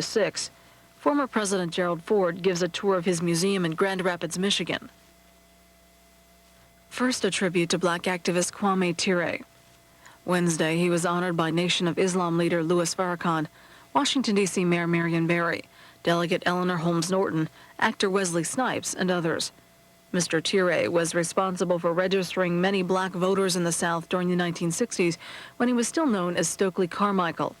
6, former President Gerald Ford gives a tour of his museum in Grand Rapids, Michigan. First, a tribute to black activist Kwame Ture. Wednesday, he was honored by Nation of Islam leader Louis Farrakhan, Washington, D.C. Mayor Marion Barry, Delegate Eleanor Holmes Norton, actor Wesley Snipes, and others. Mr. Ture was responsible for registering many black voters in the South during the 1960s when he was still known as Stokely Carmichael.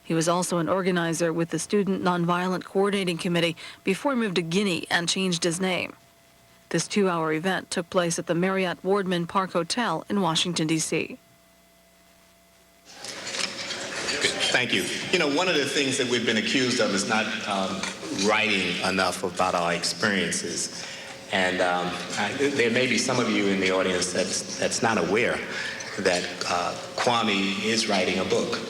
He was also an organizer with the Student Nonviolent Coordinating Committee before he moved to Guinea and changed his name. This 2-hour event took place at the Marriott Wardman Park Hotel in Washington, D.C. Thank you. You know, one of the things that we've been accused of is not writing enough about our experiences. And there may be some of you in the audience that's not aware that Kwame is writing a book.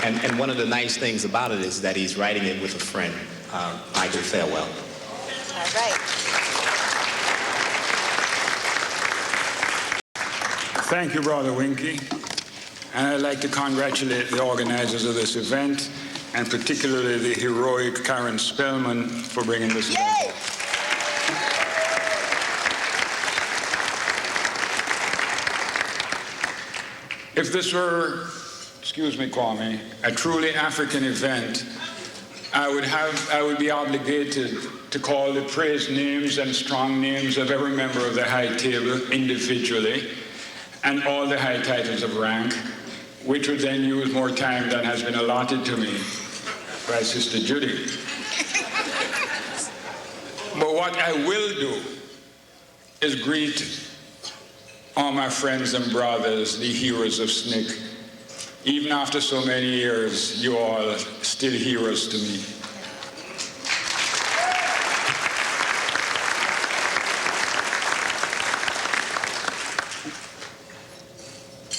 And one of the nice things about it is that he's writing it with a friend, Michael Farewell. All right. Thank you, Brother Winky. And I'd like to congratulate the organizers of this event, and particularly the heroic Karen Spellman for bringing this event. If this were, excuse me, Kwame, a truly African event, I would be obligated to call the praised names and strong names of every member of the high table individually, and all the high titles of rank, which would then use more time than has been allotted to me by Sister Judy. But what I will do is greet all my friends and brothers, the heroes of SNCC. Even after so many years, you all are still heroes to me.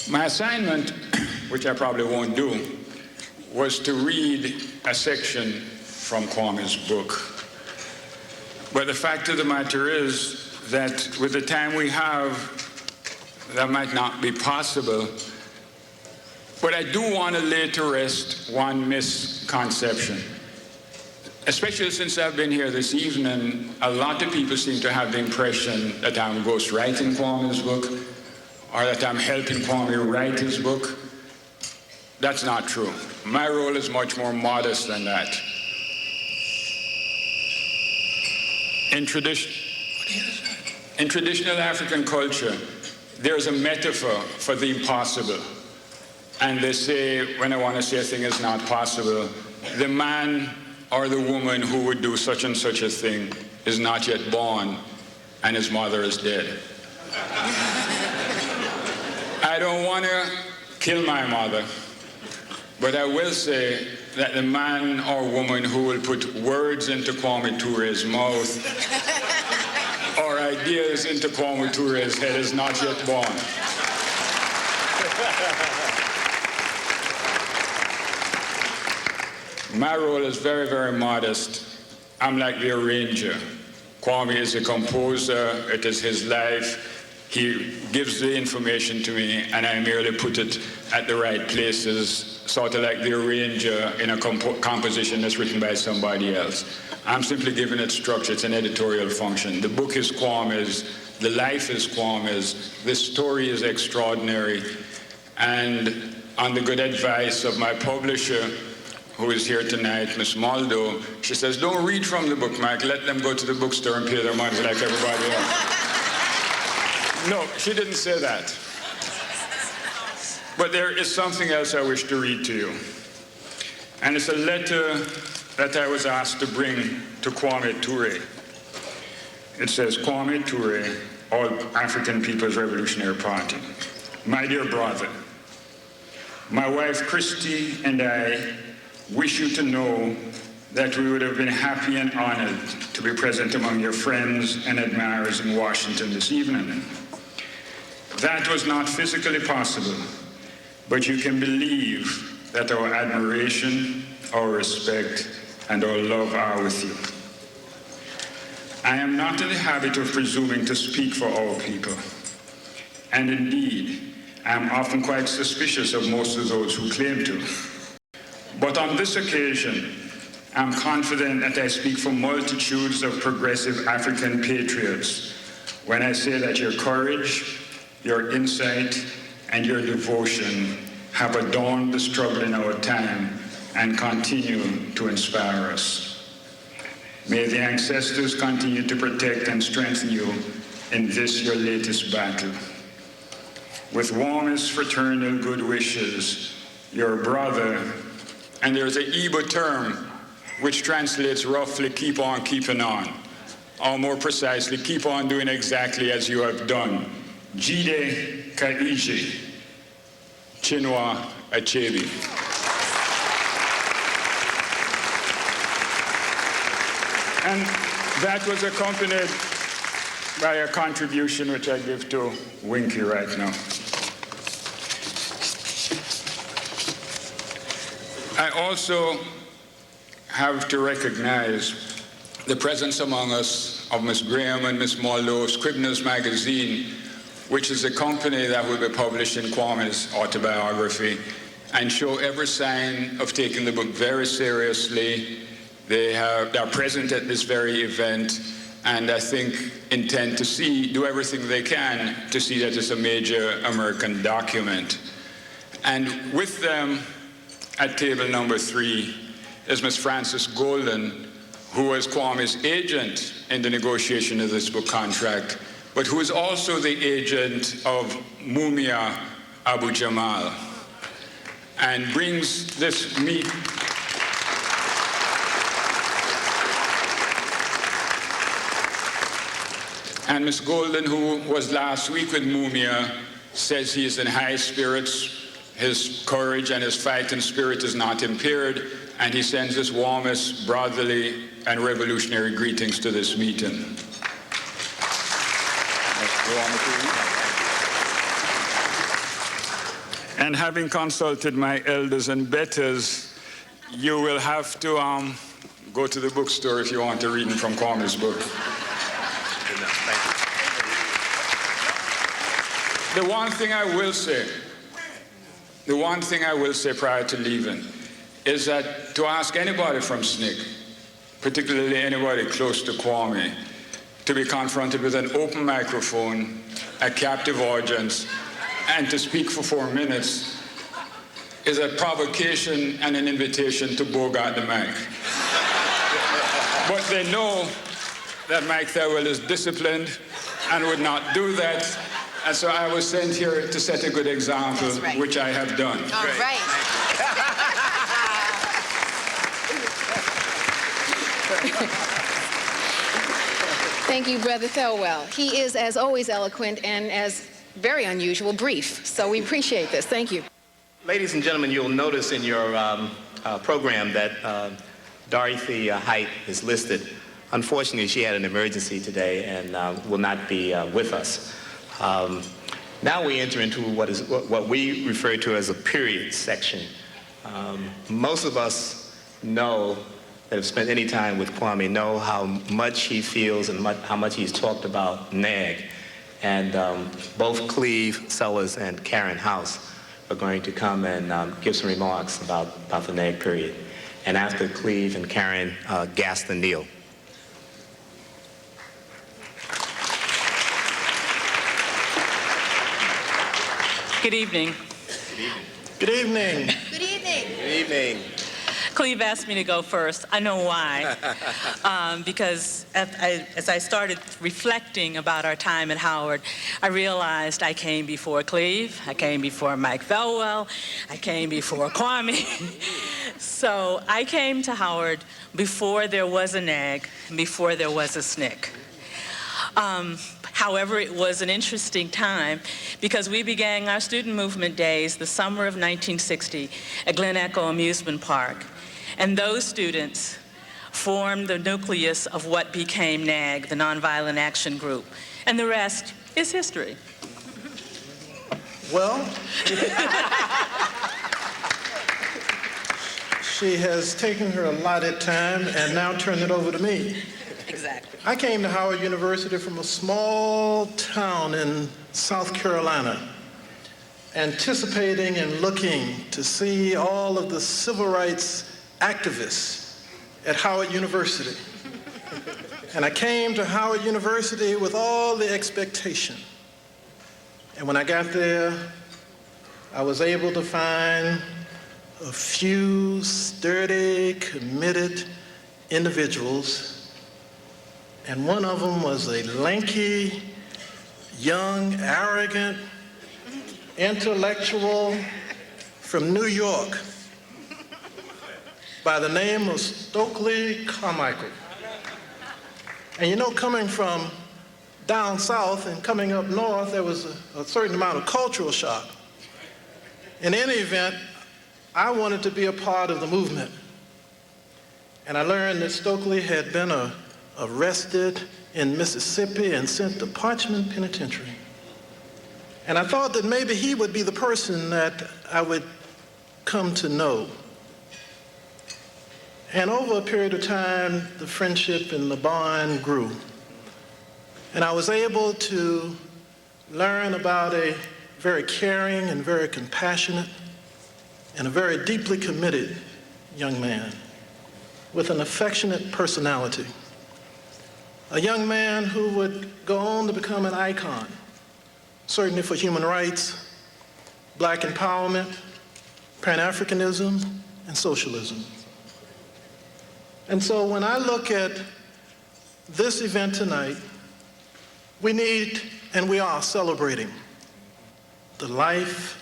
My assignment, which I probably won't do, was to read a section from Kwame's book. But the fact of the matter is that with the time we have, that might not be possible. But I do want to lay to rest one misconception. Especially since I've been here this evening, a lot of people seem to have the impression that I'm ghostwriting Kwame's book, or that I'm helping Kwame write his book. That's not true. My role is much more modest than that. In traditional African culture, there's a metaphor for the impossible. And they say, when I want to say a thing is not possible, the man or the woman who would do such and such a thing is not yet born, and his mother is dead. I don't want to kill my mother, but I will say that the man or woman who will put words into Kwame Ture's mouth or ideas into Kwame Ture's head is not yet born. My role is very, very modest. I'm like the arranger. Kwame is a composer. It is his life. He gives the information to me, and I merely put it at the right places, sort of like the arranger in a composition that's written by somebody else. I'm simply giving it structure. It's an editorial function. The book is Kwame's. The life is Kwame's. The story is extraordinary. And on the good advice of my publisher, who is here tonight, Miss Maldo, she says, don't read from the book, Mike. Let them go to the bookstore and pay their money like everybody else. No, she didn't say that. But there is something else I wish to read to you. And it's a letter that I was asked to bring to Kwame Ture. It says, Kwame Ture, All African People's Revolutionary Party. My dear brother, my wife Christy and I wish you to know that we would have been happy and honored to be present among your friends and admirers in Washington this evening. That was not physically possible, but you can believe that our admiration, our respect, and our love are with you. I am not in the habit of presuming to speak for all people, and indeed, I'm often quite suspicious of most of those who claim to. But on this occasion, I'm confident that I speak for multitudes of progressive African patriots when I say that your courage, your insight, and your devotion have adorned the struggle in our time and continue to inspire us. May the ancestors continue to protect and strengthen you in this your latest battle. With warmest fraternal good wishes, your brother, and there's an Igbo term which translates roughly keep on keeping on, or more precisely, keep on doing exactly as you have done. Jide Kaiji, Chinua Achebe. And that was accompanied by a contribution which I give to Winky right now. I also have to recognize the presence among us of Miss Graham and Miss Marlowe of Scribner's Magazine, which is a company that will be publishing Kwame's autobiography and show every sign of taking the book very seriously. They are present at this very event, and I think intend to do everything they can to see that it's a major American document. And with them at table number 3 is Ms. Frances Golden, who was Kwame's agent in the negotiation of this book contract, but who is also the agent of Mumia Abu Jamal, and brings this meet. And Ms. Golden, who was last week with Mumia, says he is in high spirits. His courage and his fighting spirit is not impaired, and he sends his warmest brotherly and revolutionary greetings to this meeting. And having consulted my elders and betters, you will have to go to the bookstore if you want to read from Kwame's book. The one thing I will say prior to leaving is that to ask anybody from SNCC, particularly anybody close to Kwame, to be confronted with an open microphone, a captive audience, and to speak for 4 minutes is a provocation and an invitation to bogart the mic. But they know that Mike Thurwell is disciplined and would not do that. And so I was sent here to set a good example, right, which I have done. All right. Thank you, Brother Thurwell. He is, as always, eloquent and, as very unusual, brief. So we appreciate this. Thank you. Ladies and gentlemen, you'll notice in your program that Dorothy Height is listed. Unfortunately, she had an emergency today and will not be with us. Now we enter into what we refer to as a period section. Most of us know, that have spent any time with Kwame, know how much he feels and how much he's talked about NAG. And both Cleve Sellers and Karen House are going to come and give some remarks about the NAG period. And after Cleve and Karen, Gaston Neal. Good evening. Good evening. Good evening. Good evening. Cleve asked me to go first. I know why. Because as I started reflecting about our time at Howard, I realized I came before Cleve, I came before Mike Thurwell, I came before Kwame. So I came to Howard before there was a NAG, before there was a SNCC. However, it was an interesting time because we began our student movement days the summer of 1960 at Glen Echo Amusement Park. And those students formed the nucleus of what became NAG, the Nonviolent Action Group. And the rest is history. Well, she has taken her allotted time and now turned it over to me. Exactly. I came to Howard University from a small town in South Carolina. anticipating and looking to see all of the civil rights activists at Howard University. And I came to Howard University with all the expectation. And when I got there, I was able to find a few sturdy, committed individuals. And one of them was a lanky, young, arrogant, intellectual from New York by the name of Stokely Carmichael. And you know, coming from down south and coming up north, there was a certain amount of cultural shock. In any event, I wanted to be a part of the movement. And I learned that Stokely had been arrested in Mississippi and sent to Parchman Penitentiary. And I thought that maybe he would be the person that I would come to know. And over a period of time, the friendship and the bond grew. And I was able to learn about a very caring and very compassionate and a very deeply committed young man with an affectionate personality. A young man who would go on to become an icon, certainly for human rights, black empowerment, Pan-Africanism, and socialism. And so when I look at this event tonight, we need, and we are celebrating the life,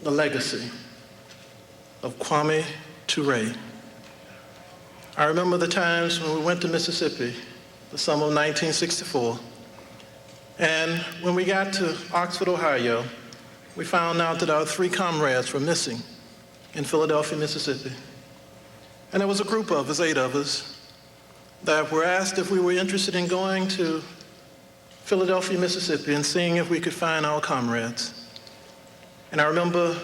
the legacy of Kwame Ture. I remember the times when we went to Mississippi, the summer of 1964, and when we got to Oxford, Ohio, we found out that our 3 comrades were missing in Philadelphia, Mississippi. And there was a group of us, 8 of us, that were asked if we were interested in going to Philadelphia, Mississippi, and seeing if we could find our comrades. And I remember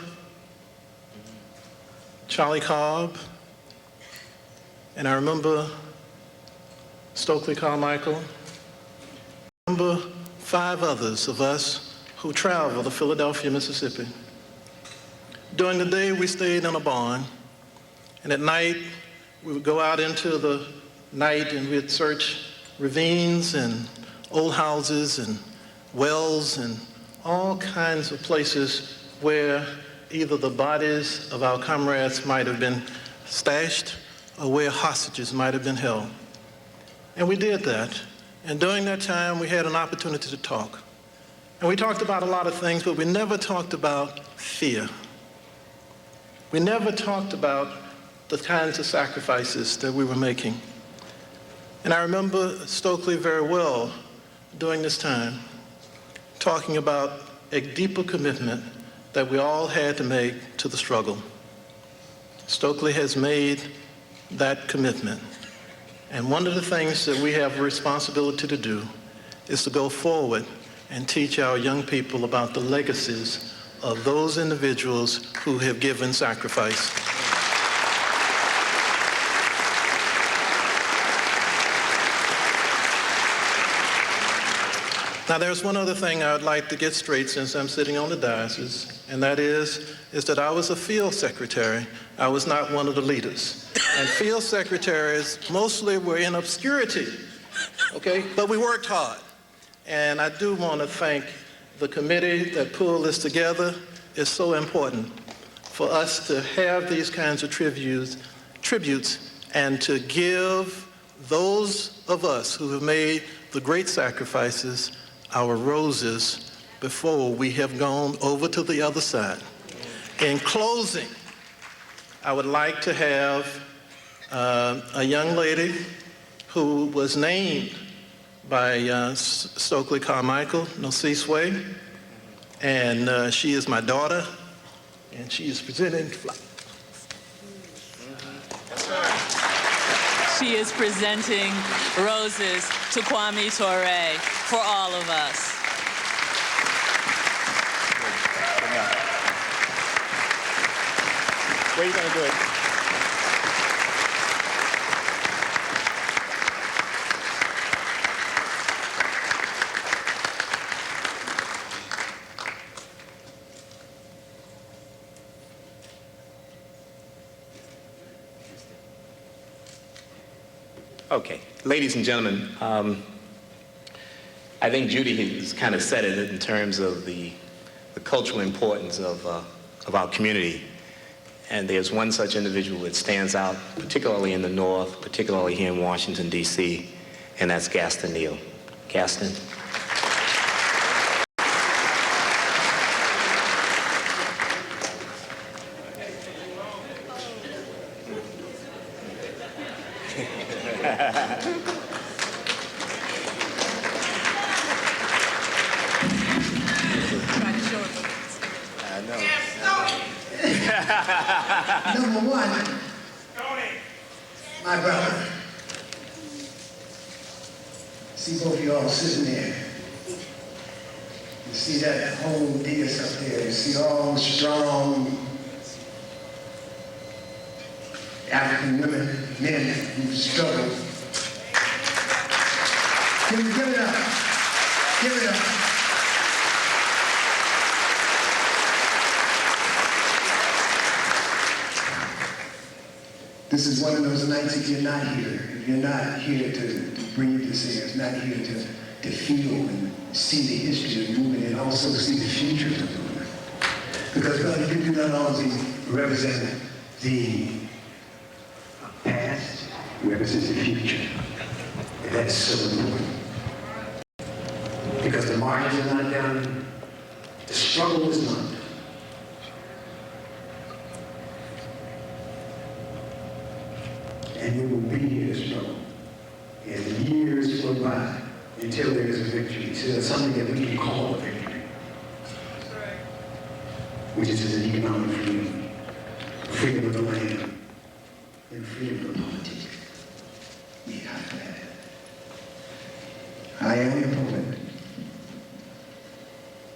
Charlie Cobb, and I remember Stokely Carmichael. I remember 5 others of us who traveled to Philadelphia, Mississippi. During the day, we stayed in a barn, and at night, we would go out into the night and we'd search ravines and old houses and wells and all kinds of places where either the bodies of our comrades might have been stashed or where hostages might have been held. And we did that. And during that time, we had an opportunity to talk. And we talked about a lot of things, but we never talked about fear. We never talked about the kinds of sacrifices that we were making. And I remember Stokely very well during this time, talking about a deeper commitment that we all had to make to the struggle. Stokely has made that commitment. And one of the things that we have a responsibility to do is to go forward and teach our young people about the legacies of those individuals who have given sacrifice. Now, there's one other thing I would like to get straight since I'm sitting on the dais, and that is that I was a field secretary. I was not one of the leaders. And field secretaries mostly were in obscurity, okay? But we worked hard. And I do want to thank the committee that pulled this together. It's so important for us to have these kinds of tributes and to give those of us who have made the great sacrifices our roses before we have gone over to the other side. In closing, I would like to have a young lady who was named by Stokely Carmichael, Nosiswe, and she is my daughter, and she is presenting flowers. She is presenting roses to Kwame Ture for all of us. Where are you going to do it? Okay, ladies and gentlemen, I think Judy has kind of said it in terms of the cultural importance of our community. And there's one such individual that stands out, particularly in the North, particularly here in Washington, D.C., and that's Gaston Neal. Gaston. Number one, my brother. See both of y'all sitting there. You see that whole dais up there. You see all the strong African women, men who struggle. Give it up. Give it up. This is one of those nights if you're not here to bring you to singers, not here to feel and see the history of the movement and also see the future of the movement. Because brother, you do not only represent the past, you represent the future. And that's so important. Because the marches are not done, the struggle is not done. And we will be here to struggle. And years go by until there is a victory, until there's something that we can call a victory. Which is an economic freedom, freedom of the land, and freedom of politics. We have that. I am a poet.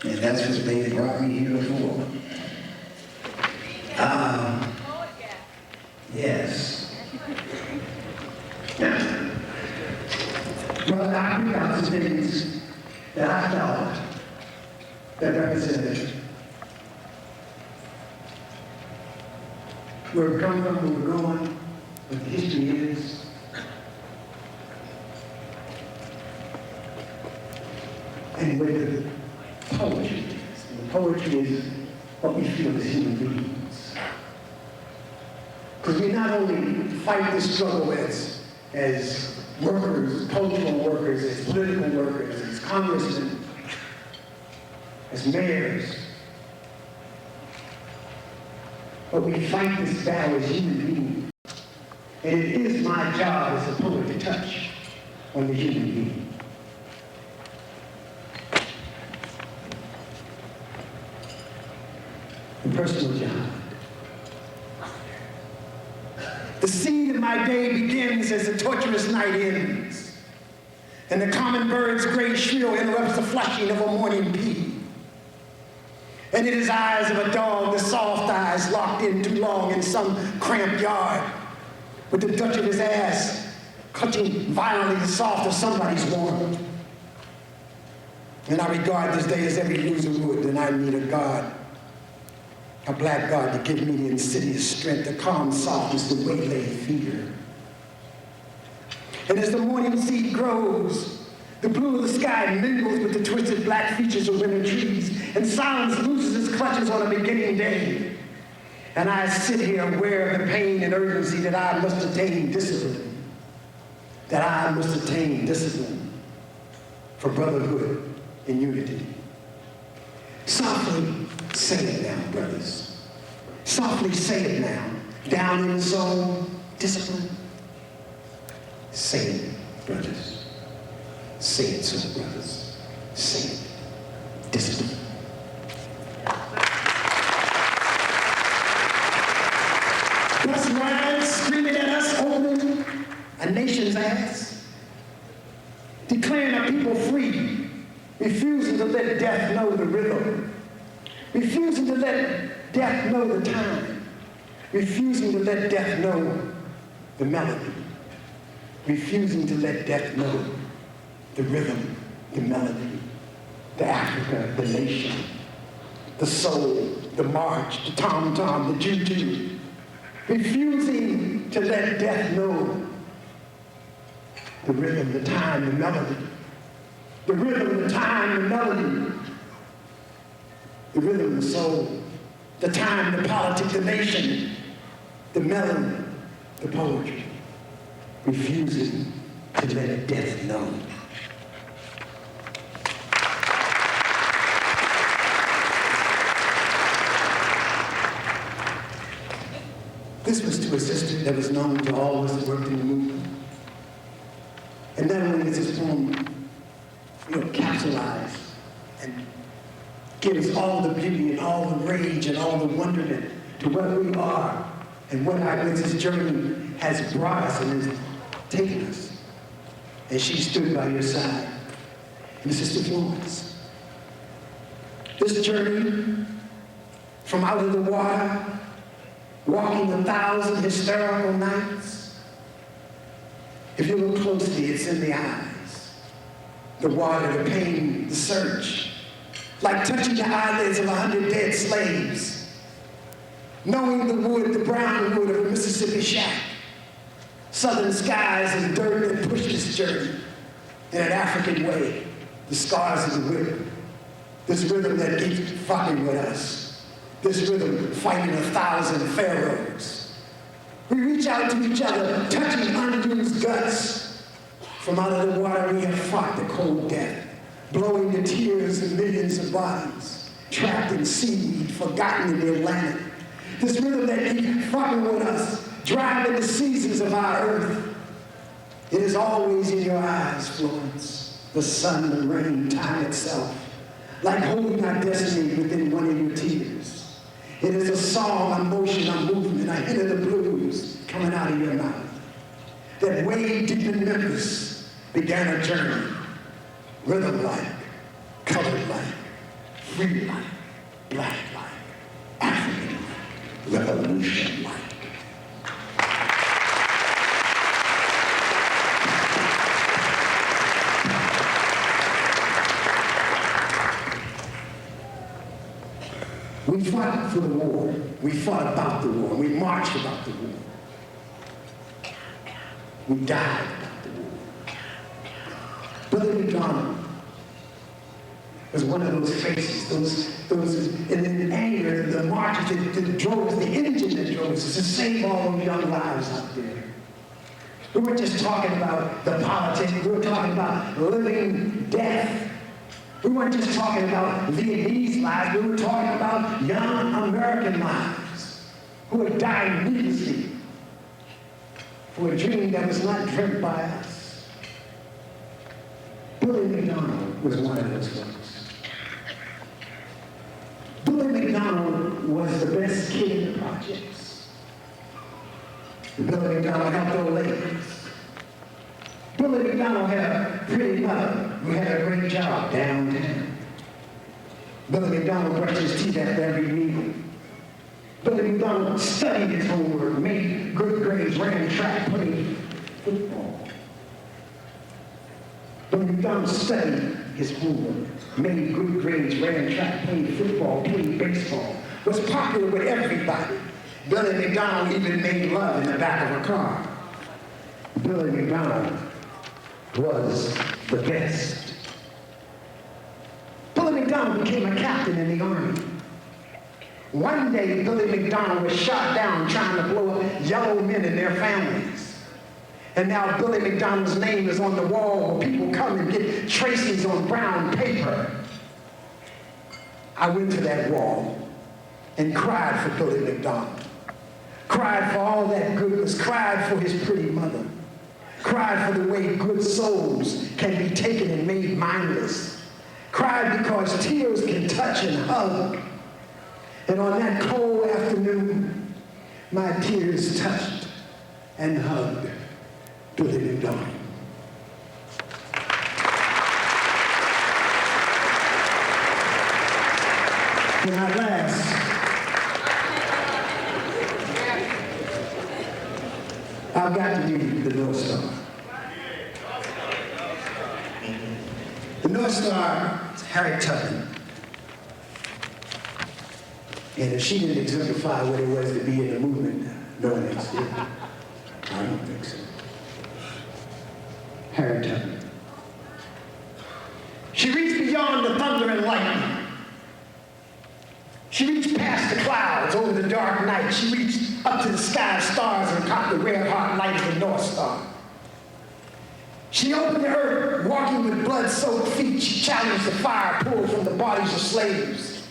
And that's what they brought me here for. Yes. Now, brother, I pick out some things that I felt that represented where we come from, where we're going, what the history is. And where the poetry is. And the poetry is what we feel as human beings. Because we not only fight this struggle as workers, cultural workers, as political workers, as congressmen, as mayors, but we fight this battle as human beings. And it is my job as a poet to touch on the human being. The personal job. The seed of my day begins as the torturous night ends, and the common bird's great shrill interrupts the flushing of a morning pea. And it is eyes of a dog, the soft eyes locked in too long in some cramped yard, with the Dutch of his ass clutching violently the soft of somebody's warm. And I regard this day as every loser would, and I need a God, a black God to give me the insidious strength, the calm softness, the waylaid fear. And as the morning seed grows, the blue of the sky mingles with the twisted black features of winter trees, and silence loses its clutches on a beginning day. And I sit here aware of the pain and urgency that I must attain discipline. That I must attain discipline for brotherhood and unity. Softly say it now, brothers. Softly say it now. Down in the soul, discipline. Say it, brothers. Say it, so brothers. Say it. Discipline. Bus rides screaming at us, opening a nation's ass. Declaring our people free. Refusing to let death know the rhythm. Refusing to let death know the time. Refusing to let death know the melody. Refusing to let death know the rhythm, the melody, the Africa, the nation, the soul, the march, the tom-tom, the juju. Refusing to let death know The rhythm, the time, the melody. The rhythm, the time, the melody. The rhythm, the soul. The time, the politics, the nation. The melody, the poetry. Refusing to let death know. This was to a sister that was known to all of us that worked in the movement. And not only is this poem, capsulized and gives all the beauty and all the rage and all the wonderment to what we are and what this journey has brought us and has taken us. And she stood by your side. And Sister Florence. This journey from out of the water, walking 1,000 hysterical nights. If you look closely, it's in the eyes. The water, the pain, the search. Like touching the eyelids of 100 dead slaves. Knowing the wood, the brown wood of a Mississippi shack. Southern skies and dirt that push this journey in an African way. The scars of the whip. This rhythm that keeps fucking with us. This rhythm fighting 1,000 pharaohs. We reach out to each other, touching unused guts. From out of the water we have fought the cold death, blowing the tears of millions of bodies, trapped in seaweed, forgotten in the Atlantic. This rhythm that keeps fucking with us, driving the seasons of our earth. It is always in your eyes, Florence, the sun, the rain, time itself, like holding our destiny within one of your tears. It is a song, a motion, a movement, a hit of the blues coming out of your mouth. That way deep in Memphis began a journey. Rhythm-like, colored-like, free-like, black-like, African-like, revolution-like. We fought for the war. We fought about the war. We marched about the war. We died about the war. Brother McDonald was one of those faces, those in the anger, the marches that drove us, the engine that drove us to save all those young lives out there. We weren't just talking about the politics. We were talking about living death. We weren't just talking about Vietnamese lives, we were talking about young American lives who had died needlessly for a dream that was not dreamt by us. Billy McDonald was one of those folks. Billy McDonald was the best kid in the projects. Billy McDonald helped old ladies. Billy McDonald had a pretty mother who had a great job downtown. Billy McDonald brushed his teeth after every meal. Billy McDonald studied his homework, made good grades, ran track, played football. Billy McDonald studied his homework, made good grades, ran track, played football, played baseball, was popular with everybody. Billy McDonald even made love in the back of a car. Billy McDonald was the best. Billy McDonald became a captain in the Army. One day, Billy McDonald was shot down trying to blow up yellow men and their families. And now Billy McDonald's name is on the wall where people come and get tracings on brown paper. I went to that wall and cried for Billy McDonald. Cried for all that goodness, cried for his pretty mother. Cried for the way good souls can be taken and made mindless. Cried because tears can touch and hug. And on that cold afternoon, my tears touched and hugged Billy McDonald. And at last, I've got to be the North Star. The North Star is Harriet Tubman. And if she didn't exemplify what it was to be in the movement, no one else did. I don't think so. Harry Tubman. She reached beyond the thunder and lightning. She reached past the clouds over the dark night. She reached up to the sky of stars and caught the red-hot light of the North Star. She opened the earth, walking with blood-soaked feet. She challenged the fire poured from the bodies of slaves,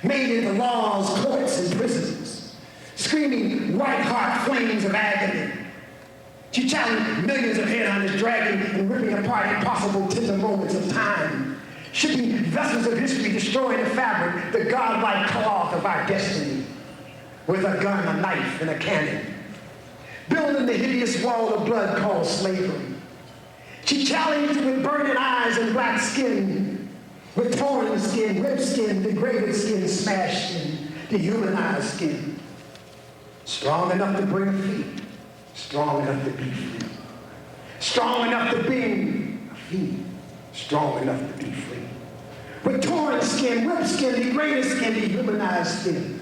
made into laws, courts, and prisons, screaming white-hot flames of agony. She challenged millions of headhunters, dragging and ripping apart impossible tender moments of time, shipping vessels of history, destroying the fabric, the godlike cloth of our destiny, with a gun, a knife, and a cannon, building the hideous wall of blood called slavery. She challenged with burning eyes and black skin, with torn skin, ripped skin, degraded skin, smashed skin, dehumanized skin. Strong enough to bring feet, strong enough to be free. Strong enough to be free, strong enough to be free. With torn skin, ripped skin, degraded skin, dehumanized skin.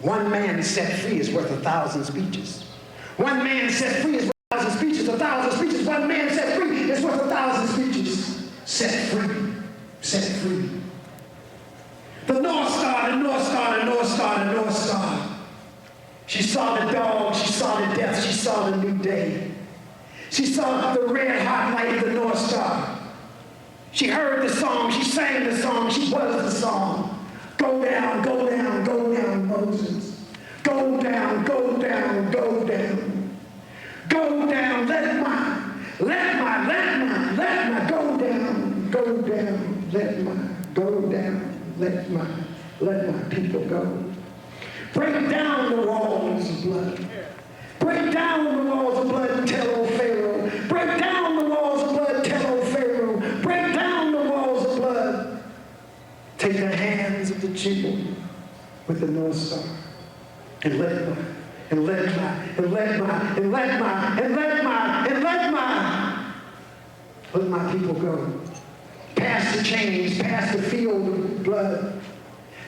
One man set free is worth 1,000 speeches. One man set free is worth 1,000 speeches, 1,000 speeches. One man set free is worth 1,000 speeches. Set free, set free. The North Star, the North Star, the North Star, the North Star. She saw the dawn, she saw the death, she saw the new day. She saw the red hot light of the North Star. She heard the song, she sang the song, she was the song. Go down, go down, go down, Moses. Go down, go down, go down. Go down, let my, go down, go down, go down, let my people go. Break down the walls of blood. Break down the walls of blood and tell old Pharaoh. Break down the walls of blood, tell old Pharaoh. Break down the walls of blood. Take the hands of the children with the North Star and let my people go. Past the chains, past the field of blood,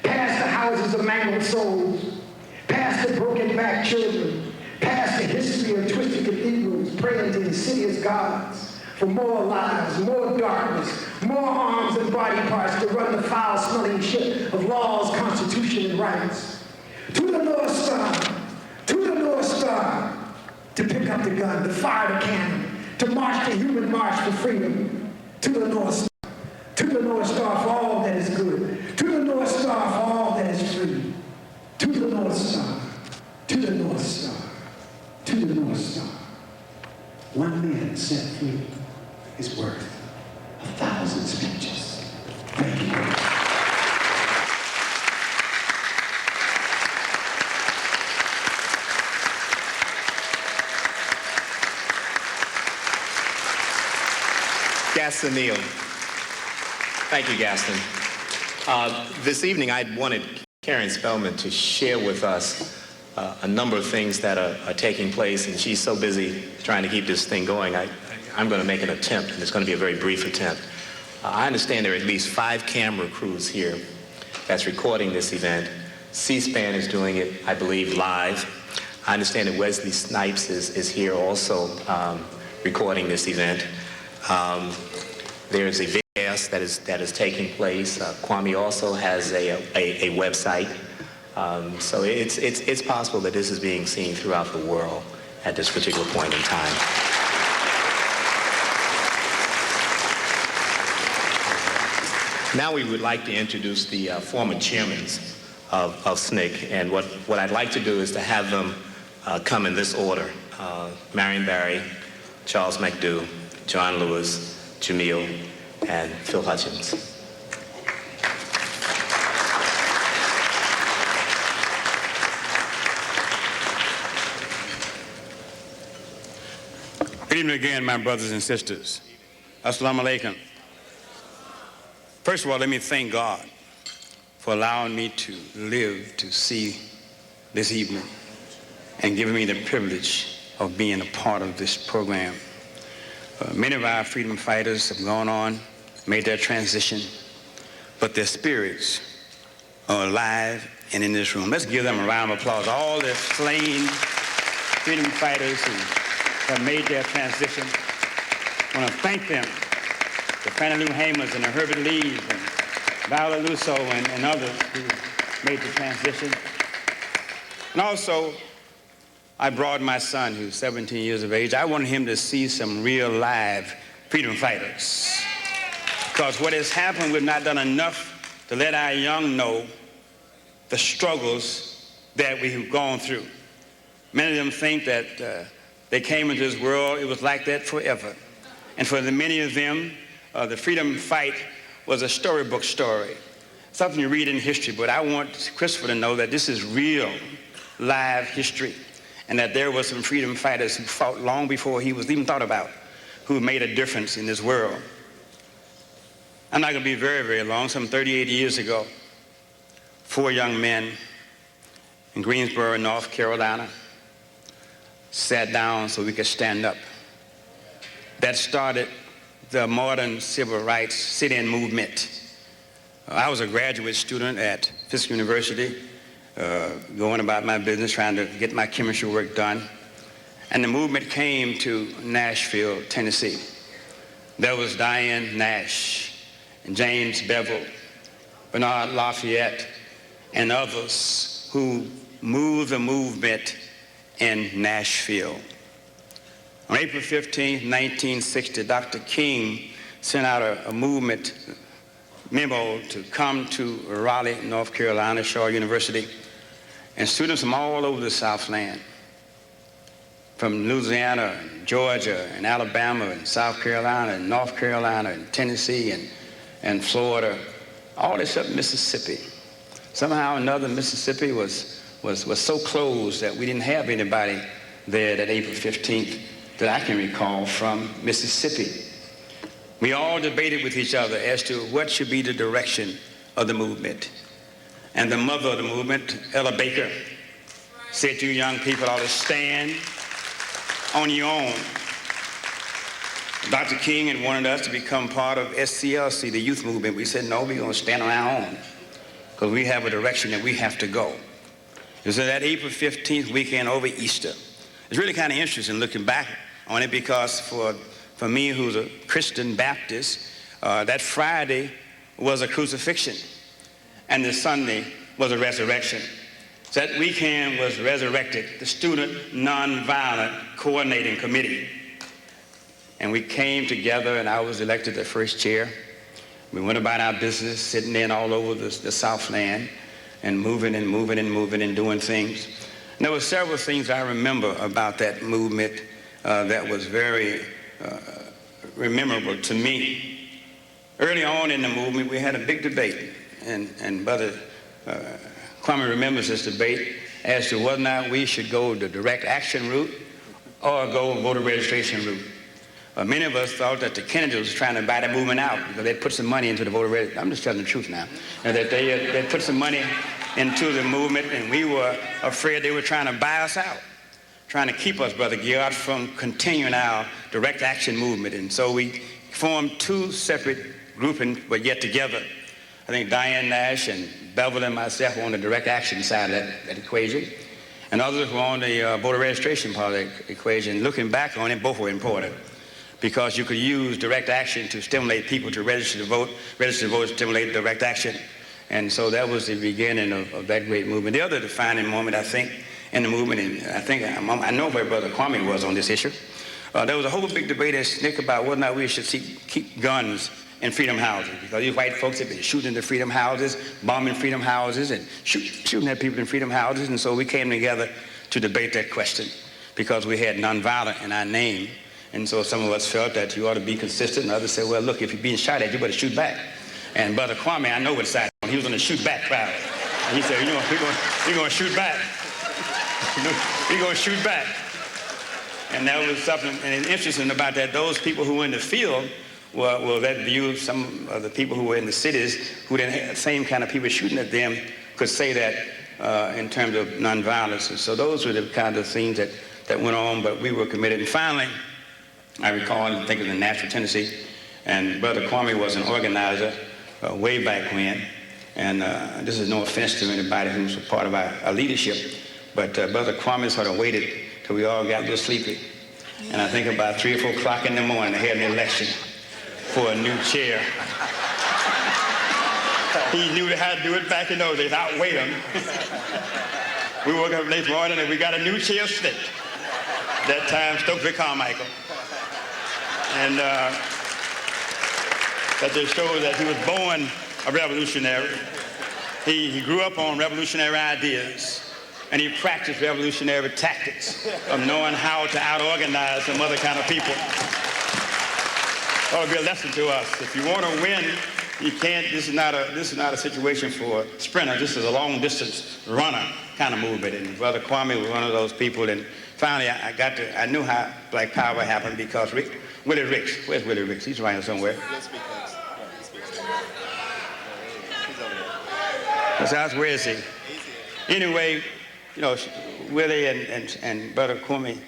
past the houses of mangled souls, past the broken back children, past the history of twisted cathedrals, praying to insidious gods for more lives, more darkness, more arms and body parts to run the foul-smelling ship of laws, constitution, and rights. To the North Star, to the North Star, to pick up the gun, to fire the cannon, to march the human march for freedom. To the North Star, to the North Star for all that is good, to the North Star for all that is free. To the North Star, to the North Star, to the North Star. One man set free is worth 1,000 speeches. Thank you. Gaston Neal. Thank you, Gaston. This evening, I wanted Karen Spellman to share with us a number of things that are taking place, and she's so busy trying to keep this thing going. I'm going to make an attempt, and it's going to be a very brief attempt. I understand there are at least 5 camera crews here that's recording this event. C-SPAN is doing it, I believe, live. I understand that Wesley Snipes is here also recording this event. There's a VHS that is taking place. Kwame also has a website. So it's possible that this is being seen throughout the world at this particular point in time. Now we would like to introduce the former chairmen of SNCC, and what I'd like to do is to have them come in this order. Marion Barry, Charles McDough, John Lewis, Jamil, and Phil Hutchins. Good evening again, my brothers and sisters. Assalamu alaikum. First of all, let me thank God for allowing me to live to see this evening and giving me the privilege of being a part of this program. Many of our freedom fighters have gone on, made their transition, but their spirits are alive and in this room. Let's give them a round of applause. All the slain freedom fighters who have made their transition. I want to thank them, the Fannie Lou Hamers and the Herbert Lees and Viola Lusso and others who made the transition. And also, I brought my son, who's 17 years of age. I wanted him to see some real live freedom fighters. Because what has happened, we've not done enough to let our young know the struggles that we've gone through. Many of them think that they came into this world, it was like that forever. And for the many of them, the freedom fight was a storybook story, something you read in history. But I want Christopher to know that this is real, live history, and that there were some freedom fighters who fought long before he was even thought about, who made a difference in this world. I'm not going to be very, very long. Some 38 years ago, 4 young men in Greensboro, North Carolina, sat down so we could stand up. That started the modern civil rights sit-in movement. I was a graduate student at Fisk University, going about my business, trying to get my chemistry work done. And the movement came to Nashville, Tennessee. There was Diane Nash and James Bevel, Bernard Lafayette, and others who moved the movement in Nashville. On April 15, 1960, Dr. King sent out a movement memo to come to Raleigh, North Carolina, Shaw University, and students from all over the Southland, from Louisiana, Georgia, and Alabama, and South Carolina, and North Carolina, and Tennessee, and Florida, all except Mississippi. Somehow or another, Mississippi was so closed that we didn't have anybody there that April 15th that I can recall from Mississippi. We all debated with each other as to what should be the direction of the movement. And the mother of the movement, Ella Baker, said, "You young people ought to stand on your own." Dr. King had wanted us to become part of SCLC, the youth movement. We said, no, we're going to stand on our own because we have a direction that we have to go. And so that April 15th weekend over Easter, it's really kind of interesting looking back on it, because for me, who's a Christian Baptist, that Friday was a crucifixion and the Sunday was a resurrection. So that weekend was resurrected, the Student Nonviolent Coordinating Committee. And we came together and I was elected the first chair. We went about our business, sitting in all over the Southland and moving and moving and moving and doing things. And there were several things I remember about that movement that was very memorable to me. Early on in the movement, we had a big debate, and Brother Kwame remembers this debate as to whether or not we should go the direct action route or go voter registration route. Many of us thought that the Kennedys was trying to buy the movement out because they put some money into the voter registration. I'm just telling the truth now. And that they put some money into the movement, and we were afraid they were trying to buy us out, trying to keep us, Brother Gillard, from continuing our direct action movement. And so we formed 2 separate groupings, but yet together. I think Diane Nash and Bevel and myself were on the direct action side of that equation, and others were on the voter registration part of the equation. Looking back on it, both were important, because you could use direct action to stimulate people to register to vote to stimulate direct action. And so that was the beginning of that great movement. The other defining moment, I think, in the movement, and I know where Brother Kwame was on this issue, there was a whole big debate in SNCC about whether or not we should keep guns in freedom houses, because these white folks have been shooting the freedom houses, bombing freedom houses, and shooting at people in freedom houses. And so we came together to debate that question because we had nonviolent in our name. And so some of us felt that you ought to be consistent, and others said, well, look, if you're being shot at, you better shoot back. And Brother Kwame, I know what side he was on the shoot back crowd. And he said, you know, we're going to shoot back. We're going to shoot back. And that was something, and it's interesting about that, those people who were in the field were that view. Some of the people who were in the cities who didn't have the same kind of people shooting at them could say that in terms of nonviolence. And so those were the kind of things that went on, but we were committed. And finally, I recall, I think it was in Nashville, Tennessee, and Brother Kwame was an organizer way back when. And this is no offense to anybody who's a part of our leadership, but Brother Kwame sort of waited till we all got a little sleepy. And I think about 3 or 4 o'clock in the morning, they had an election for a new chair. He knew how to do it back in those days. Outweighed him. We woke up next morning and we got a new chair state. That time, Stokely Carmichael. And that just shows that he was born a revolutionary. He grew up on revolutionary ideas, and he practiced revolutionary tactics of knowing how to out-organize some other kind of people. That would be a lesson to us. If you want to win, you can't. This is not a situation for a sprinter. This is a long-distance runner kind of movement. And Brother Kwame was one of those people. And finally, I knew how Black Power happened because Willie Ricks. Where's Willie Ricks? He's around here somewhere. Where is he? Anyway, you know, Willie and Brother Kwame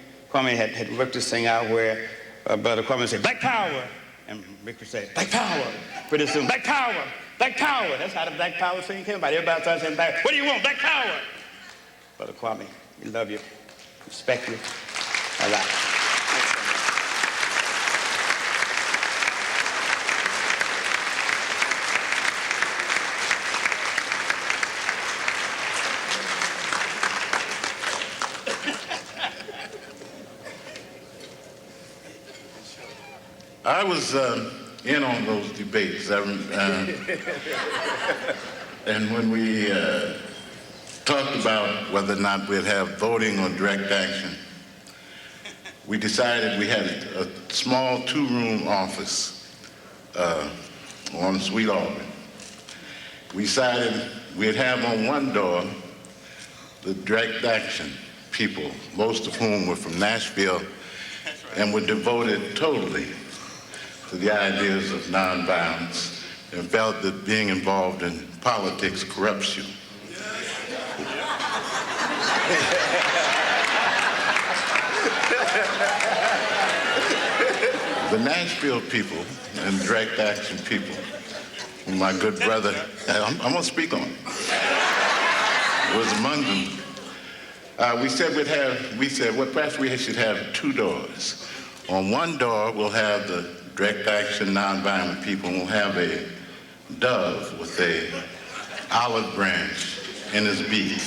had worked this thing out where Brother Kwame said, "Black Power," and Rick would say, "Black Power." Pretty soon, "Black Power, Black Power." That's how the Black Power thing came about. Everybody started saying, "What do you want? Black Power." Brother Kwame, we love you, respect you a lot. I was in on those debates, and when we talked about whether or not we'd have voting or direct action, we decided we had a small 2-room office on Sweet Auburn. We decided we'd have on one door the direct action people, most of whom were from Nashville and were devoted totally to the ideas of nonviolence and felt that being involved in politics corrupts you. The Nashville people and direct action people, who my good brother, I'm going to speak on, was among them. We said, well, perhaps we should have 2 doors. On one door, we'll have the direct action nonviolent people, and we'll have a dove with a olive branch in his beak,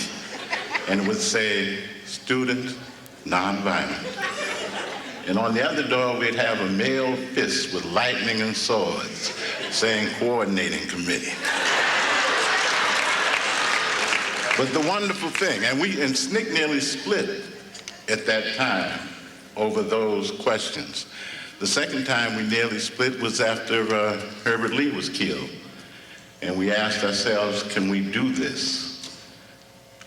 and it would say, "Student Nonviolent." And on the other door, we'd have a male fist with lightning and swords saying, "Coordinating Committee." But the wonderful thing, and SNCC nearly split at that time over those questions. The second time we nearly split was after Herbert Lee was killed. And we asked ourselves, can we do this?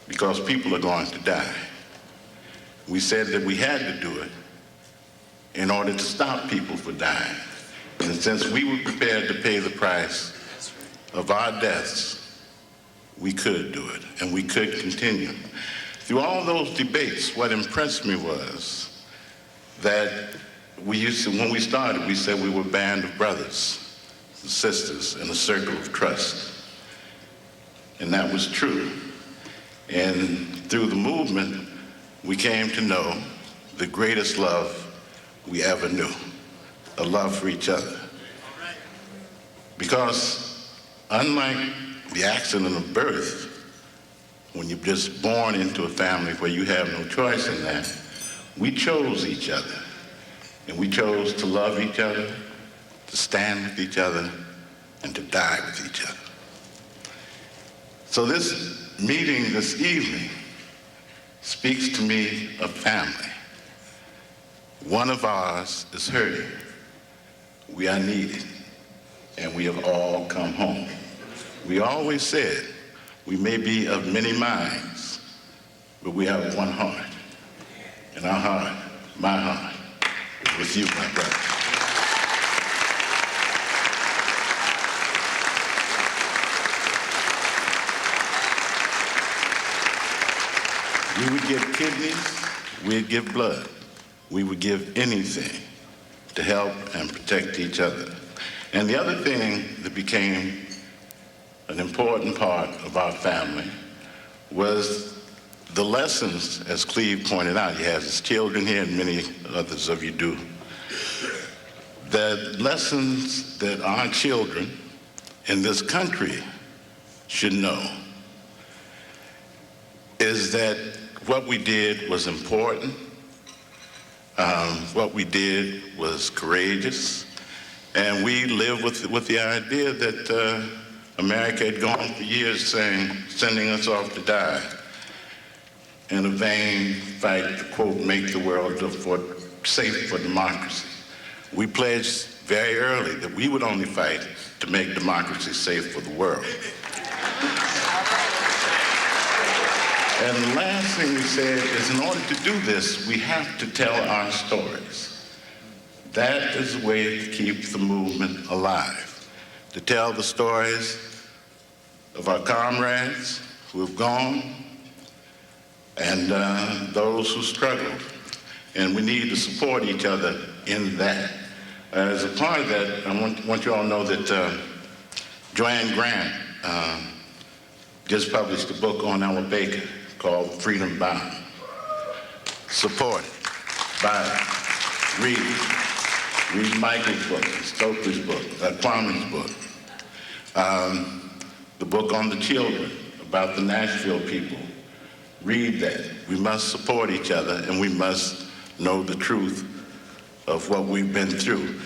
Because people are going to die. We said that we had to do it in order to stop people from dying. And since we were prepared to pay the price of our deaths, we could do it, and we could continue. Through all those debates, what impressed me was that when we started, we said we were a band of brothers and sisters in a circle of trust. And that was true. And through the movement, we came to know the greatest love we ever knew, a love for each other. Because unlike the accident of birth, when you're just born into a family where you have no choice in that, we chose each other. And we chose to love each other, to stand with each other, and to die with each other. So this meeting this evening speaks to me of family. One of ours is hurting. We are needed, and we have all come home. We always said we may be of many minds, but we have one heart. And our heart, my heart, is with you, my brother. We would give kidneys, we'd give blood. We would give anything to help and protect each other. And the other thing that became an important part of our family was The lessons, as Cleve pointed out, he has his children here and many others of you do. The lessons that our children in this country should know is that what we did was important, what we did was courageous, and we lived with the idea that America had gone for years sending us off to die in a vain fight to, quote, make the world safe for democracy. We pledged very early that we would only fight to make democracy safe for the world. And the last thing we said is, in order to do this, we have to tell our stories. That is the way to keep the movement alive, to tell the stories of our comrades who have gone and those who struggled. And we need to support each other in that. As a part of that, I want you all to know that Joanne Grant just published a book on Ella Baker called Freedom Bound. Support it. Buy it. Read it. Read Michael's book, Stokely's book, Kwame's book. The book on the children, about the Nashville people. Read that. We must support each other, and we must know the truth of what we've been through.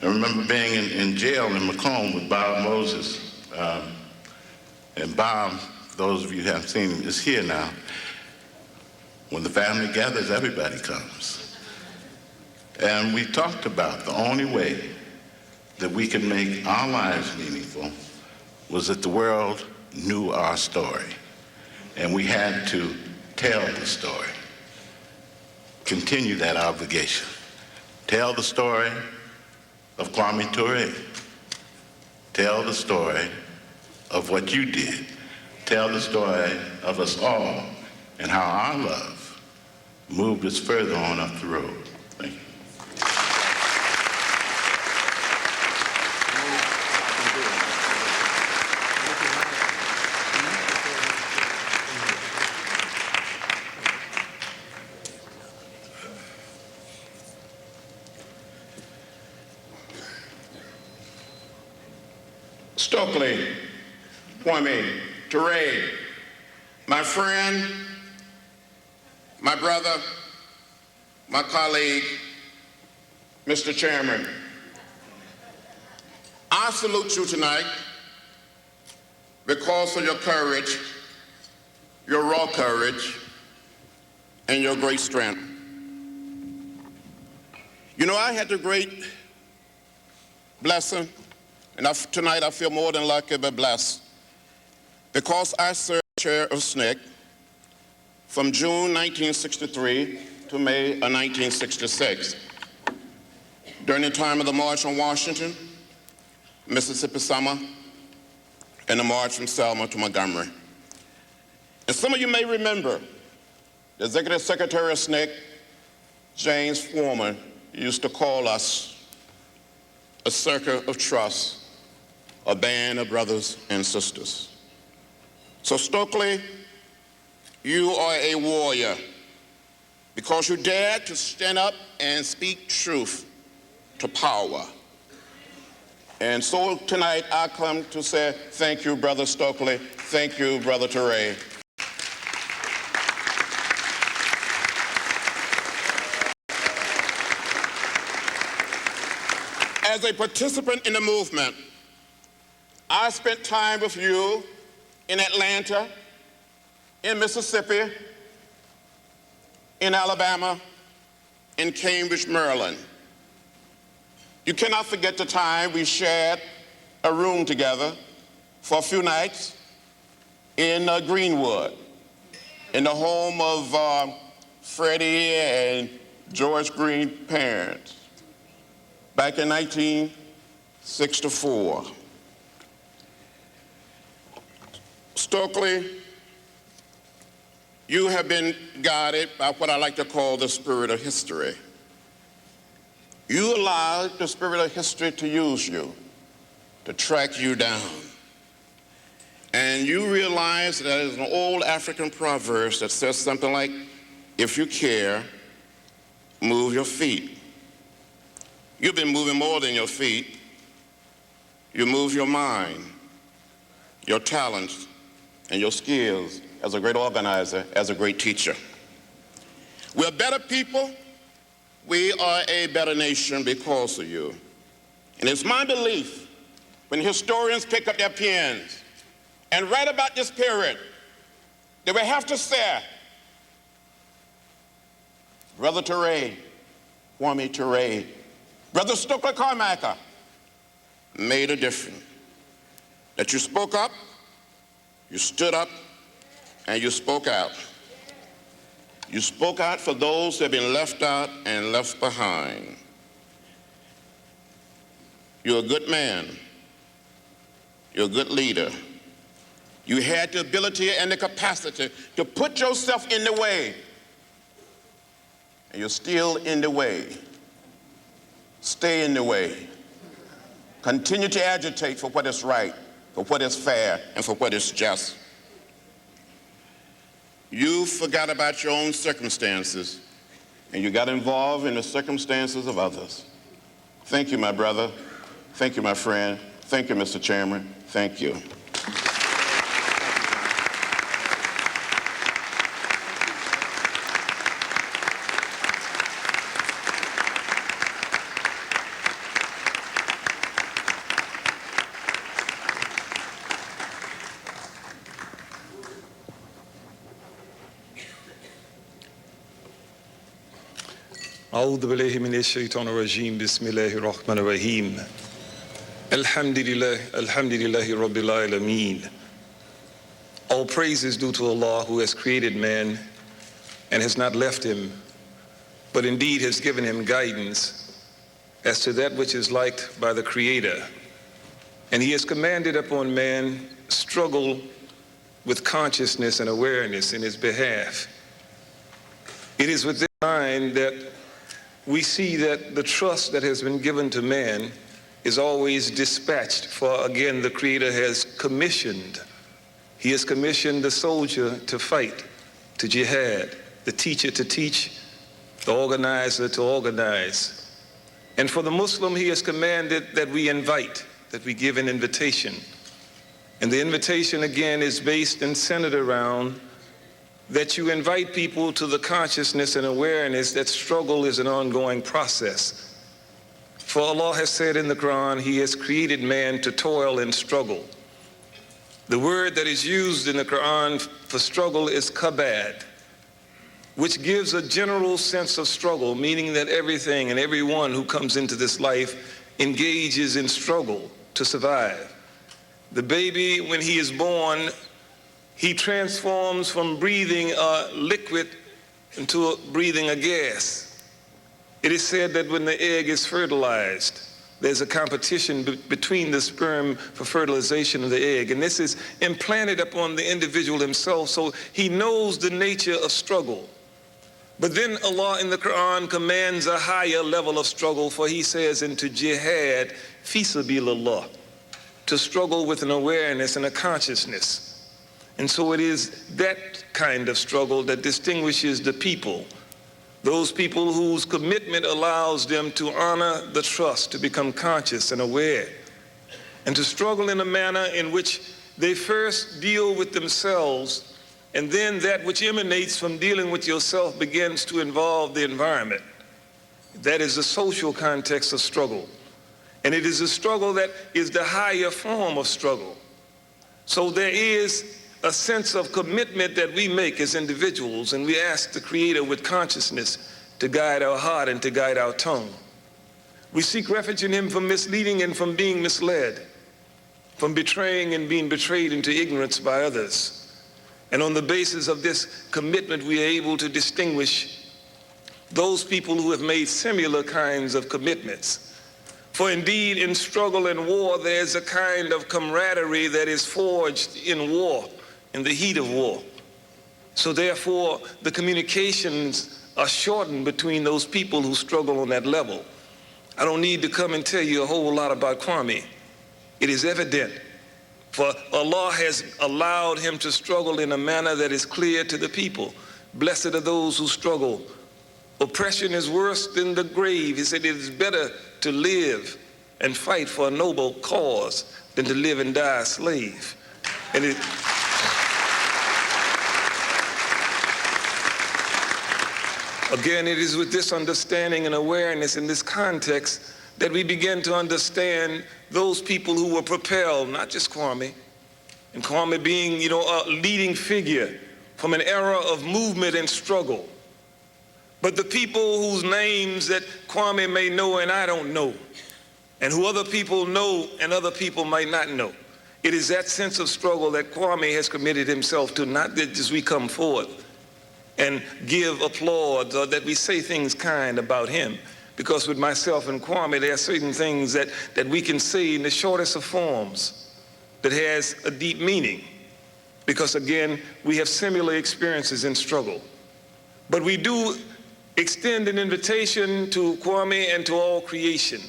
I remember being in jail in Macomb with Bob Moses. And Bob, those of you who haven't seen him, is here now. When the family gathers, everybody comes. And we talked about the only way that we could make our lives meaningful was that the world knew our story. And we had to tell the story. Continue that obligation. Tell the story of Kwame Ture. Tell the story of what you did. Tell the story of us all and how our love moved us further on up the road. Thank you. Stokely, Kwame, Ture, my friend, my brother, my colleague, Mr. Chairman, I salute you tonight because of your courage, your raw courage, and your great strength. You know, I had the great blessing, and tonight I feel more than lucky but blessed, because I served chair of SNCC from June 1963 to May of 1966. During the time of the March on Washington, Mississippi Summer, and the march from Selma to Montgomery. And some of you may remember the Executive Secretary of SNCC, James Foreman, used to call us a circle of trust, a band of brothers and sisters. So Stokely, you are a warrior because you dared to stand up and speak truth to power. And so tonight I come to say thank you, Brother Stokely. Thank you, Brother Ture. As a participant in the movement, I spent time with you in Atlanta, in Mississippi, in Alabama, in Cambridge, Maryland. You cannot forget the time we shared a room together for a few nights in Greenwood, in the home of Freddie and George Green's parents, back in 1964. Stokely, you have been guided by what I like to call the spirit of history. You allowed the spirit of history to use you, to track you down. and you realize that there's an old African proverb that says something like, if you care, move your feet. You've been moving more than your feet. You move your mind, your talents, and your skills as a great organizer, as a great teacher. We're better people. We are a better nation because of you. And it's my belief, when historians pick up their pens and write about this period, they will have to say, Brother Ture, Kwame Ture, Brother Stokely Carmichael made a difference. That you spoke up, you stood up, and you spoke out. You spoke out for those who have been left out and left behind. You're a good man. You're a good leader. You had the ability and the capacity to put yourself in the way, and you're still in the way. Stay in the way. Continue to agitate for what is right, for what is fair, and for what is just. You forgot about your own circumstances, and you got involved in the circumstances of others. Thank you, my brother. Thank you, my friend. Thank you, Mr. Chairman. Thank you. أعوذ بالله من الشيطان الرجيم بسم الله الرحمن الرحيم الحمد لله رب العالمين. All praise is due to Allah, who has created man and has not left him, but indeed has given him guidance as to that which is liked by the Creator. And he has commanded upon man struggle with consciousness and awareness in his behalf. It is with this in mind that we see that the trust that has been given to man is always dispatched, for again the Creator has commissioned. He has commissioned the soldier to fight, to jihad, the teacher to teach, the organizer to organize. And for the Muslim, he has commanded that we invite, that we give an invitation. And the invitation again is based and centered around that you invite people to the consciousness and awareness that struggle is an ongoing process. For Allah has said in the Quran, He has created man to toil and struggle. The word that is used in the Quran for struggle is kabad, which gives a general sense of struggle, meaning that everything and everyone who comes into this life engages in struggle to survive. The baby, when he is born, he transforms from breathing a liquid into breathing a gas. It is said that when the egg is fertilized, there's a competition between the sperm for fertilization of the egg, and this is implanted upon the individual himself, so he knows the nature of struggle. But then Allah in the Quran commands a higher level of struggle, for He says into jihad, fi sabilillah, to struggle with an awareness and a consciousness. And so it is that kind of struggle that distinguishes the people, those people whose commitment allows them to honor the trust, to become conscious and aware, and to struggle in a manner in which they first deal with themselves, and then that which emanates from dealing with yourself begins to involve the environment. That is the social context of struggle. And it is a struggle that is the higher form of struggle. So there is a sense of commitment that we make as individuals, and we ask the Creator with consciousness to guide our heart and to guide our tongue. We seek refuge in Him from misleading and from being misled, from betraying and being betrayed into ignorance by others. And on the basis of this commitment, we are able to distinguish those people who have made similar kinds of commitments. For indeed, in struggle and war, there's a kind of camaraderie that is forged in war, in the heat of war. So therefore, the communications are shortened between those people who struggle on that level. I don't need to come and tell you a whole lot about Kwame. It is evident For Allah has allowed him to struggle in a manner that is clear to the people. Blessed are those who struggle. Oppression is worse than the grave. He said it is better to live and fight for a noble cause than to live and die a slave. And again, it is with this understanding and awareness in this context that we begin to understand those people who were propelled, not just Kwame, and Kwame being, a leading figure from an era of movement and struggle, but the people whose names that Kwame may know and I don't know, and who other people know and other people might not know. It is that sense of struggle that Kwame has committed himself to, not that as we come forward and give applause or that we say things kind about him. Because with myself and Kwame, there are certain things that we can say in the shortest of forms that has a deep meaning. Because again, we have similar experiences in struggle. But we do extend an invitation to Kwame and to all creation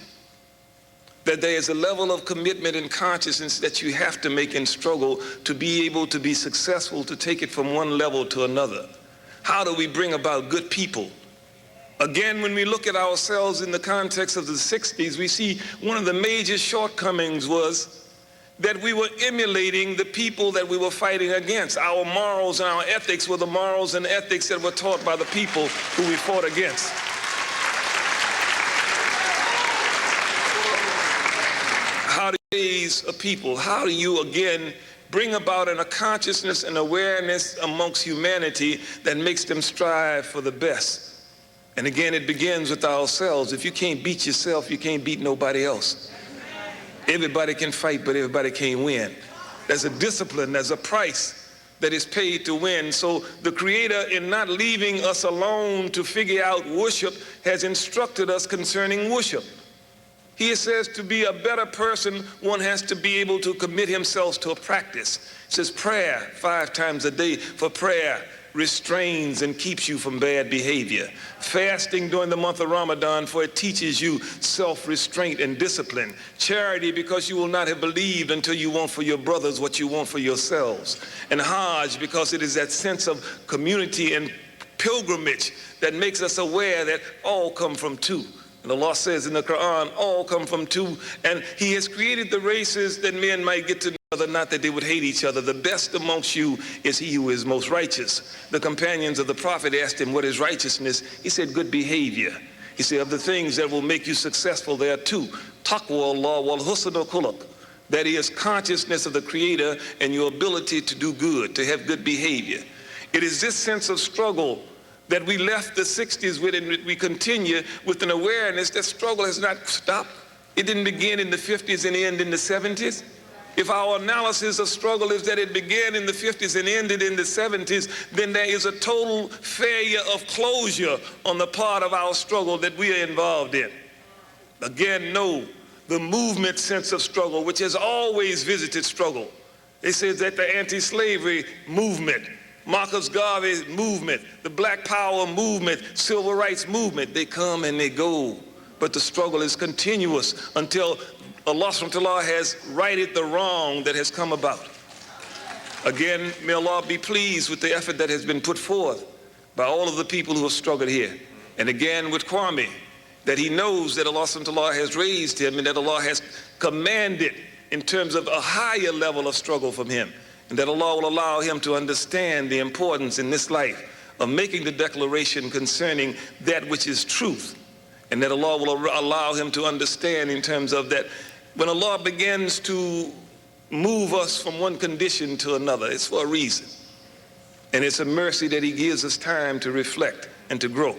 that there is a level of commitment and consciousness that you have to make in struggle to be able to be successful, to take it from one level to another. How do we bring about good people? Again, when we look at ourselves in the context of the 60s, we see one of the major shortcomings was that we were emulating the people that we were fighting against. Our morals and our ethics were the morals and ethics that were taught by the people who we fought against. How do you raise a people? How do you, again, bring about a consciousness and awareness amongst humanity that makes them strive for the best? And again, it begins with ourselves. If you can't beat yourself, you can't beat nobody else. Everybody can fight, but everybody can't win. There's a discipline, there's a price that is paid to win. So the Creator, in not leaving us alone to figure out worship, has instructed us concerning worship. He says to be a better person, one has to be able to commit himself to a practice. He says prayer 5 times a day, for prayer restrains and keeps you from bad behavior. Fasting during the month of Ramadan, for it teaches you self-restraint and discipline. Charity, because you will not have believed until you want for your brothers what you want for yourselves. And Hajj, because it is that sense of community and pilgrimage that makes us aware that all come from two. And Allah says in the Quran, all come from two, and He has created the races that men might get to know each other, not that they would hate each other. The best amongst you is he who is most righteous. The companions of the Prophet asked him, what is righteousness? He said, good behavior. He said, of the things that will make you successful, there are 2. Taqwa Allah wal husnul khuluq. That is consciousness of the Creator and your ability to do good, to have good behavior. It is this sense of struggle that we left the 60s with, and we continue with an awareness that struggle has not stopped. It didn't begin in the 50s and end in the 70s. If our analysis of struggle is that it began in the 50s and ended in the 70s, then there is a total failure of closure on the part of our struggle that we are involved in. Again, no, the movement sense of struggle, which has always visited struggle. They say that the anti-slavery movement, Marcus Garvey's movement, the Black Power movement, Civil Rights movement, they come and they go. But the struggle is continuous until Allah subhanahu wa ta'ala has righted the wrong that has come about. Again, may Allah be pleased with the effort that has been put forth by all of the people who have struggled here. And again with Kwame, that he knows that Allah subhanahu wa ta'ala has raised him and that Allah has commanded in terms of a higher level of struggle from him. And that Allah will allow him to understand the importance in this life of making the declaration concerning that which is truth. And that Allah will allow him to understand in terms of that when Allah begins to move us from one condition to another, it's for a reason. And it's a mercy that He gives us time to reflect and to grow.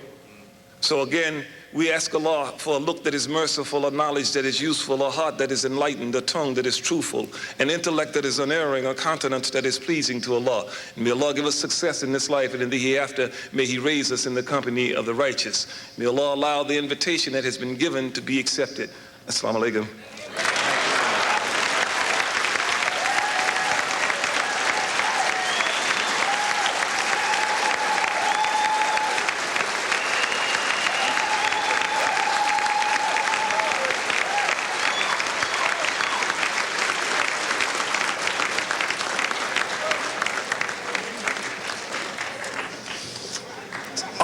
So again, we ask Allah for a look that is merciful, a knowledge that is useful, a heart that is enlightened, a tongue that is truthful, an intellect that is unerring, a countenance that is pleasing to Allah. And may Allah give us success in this life and in the hereafter. May He raise us in the company of the righteous. May Allah allow the invitation that has been given to be accepted. Assalamu alaikum.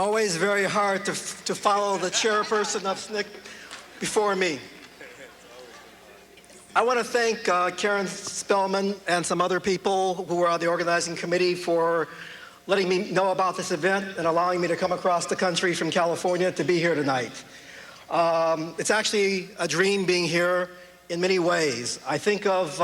always very hard to follow the chairperson of SNCC before me. I want to thank Karen Spellman and some other people who were on the organizing committee for letting me know about this event and allowing me to come across the country from California to be here tonight. It's actually a dream being here in many ways. I think of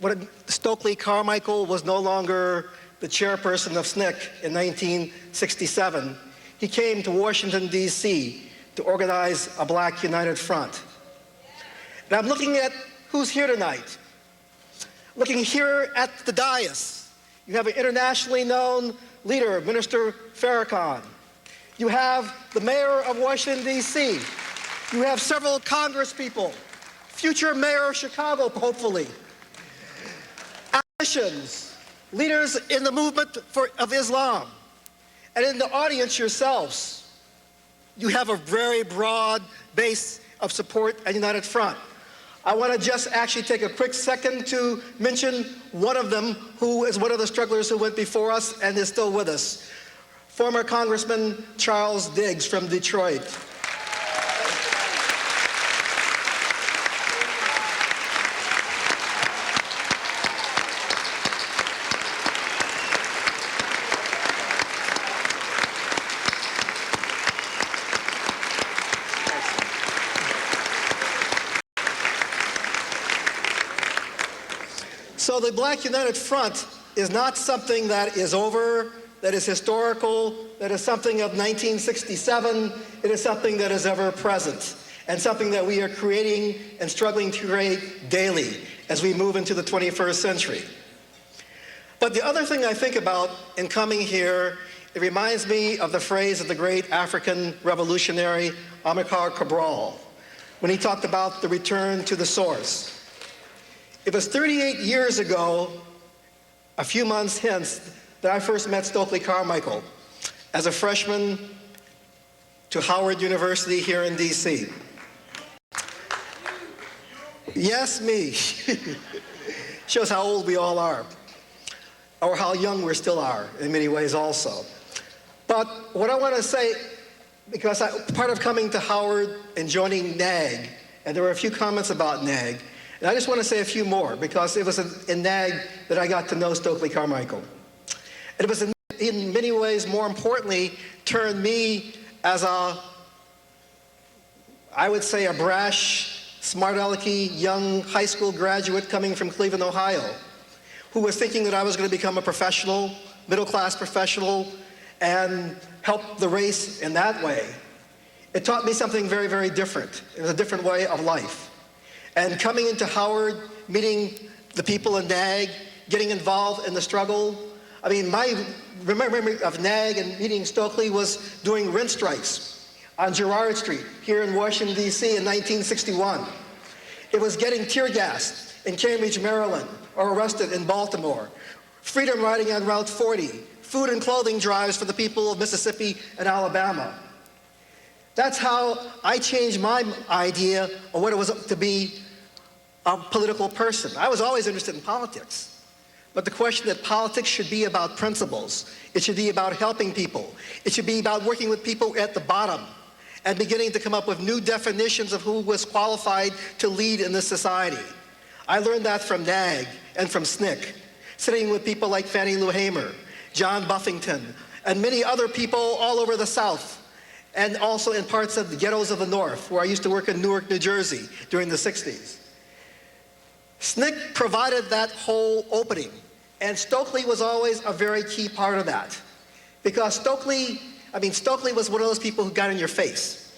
when Stokely Carmichael was no longer the chairperson of SNCC in 1967. He came to Washington, D.C. to organize a Black United Front. And I'm looking at who's here tonight. Looking here at the dais, you have an internationally known leader, Minister Farrakhan. You have the mayor of Washington, D.C. You have several congresspeople, future mayor of Chicago, hopefully. Politicians, leaders in the movement of Islam. And in the audience yourselves, you have a very broad base of support at United Front. I want to just actually take a quick second to mention one of them who is one of the strugglers who went before us and is still with us. Former Congressman Charles Diggs from Detroit. So the Black United Front is not something that is over, that is historical, that is something of 1967. It is something that is ever present and something that we are creating and struggling to create daily as we move into the 21st century. But the other thing I think about in coming here, it reminds me of the phrase of the great African revolutionary Amilcar Cabral when he talked about the return to the source. It was 38 years ago, a few months hence, that I first met Stokely Carmichael as a freshman to Howard University here in D.C. Yes, me. Shows how old we all are, or how young we still are in many ways also. But what I want to say, because part of coming to Howard and joining NAG, and there were a few comments about NAG, and I just want to say a few more, because it was in NAG that I got to know Stokely Carmichael. And it was in many ways, more importantly, turned me as I would say a brash, smart-alecky young high school graduate coming from Cleveland, Ohio, who was thinking that I was going to become a professional, middle-class professional, and help the race in that way. It taught me something very, very different. It was a different way of life. And coming into Howard, meeting the people in NAG, getting involved in the struggle. I mean, my memory of NAG and meeting Stokely was doing rent strikes on Girard Street here in Washington, D.C. in 1961. It was getting tear gassed in Cambridge, Maryland, or arrested in Baltimore. Freedom riding on Route 40. Food and clothing drives for the people of Mississippi and Alabama. That's how I changed my idea of what it was to be a political person. I was always interested in politics, but the question that politics should be about principles. It should be about helping people. It should be about working with people at the bottom and beginning to come up with new definitions of who was qualified to lead in this society. I learned that from NAG and from SNCC, sitting with people like Fannie Lou Hamer, John Buffington, and many other people all over the South, and also in parts of the ghettos of the North, where I used to work in Newark, New Jersey during the 60s. SNCC provided that whole opening, and Stokely was always a very key part of that. Because Stokely was one of those people who got in your face.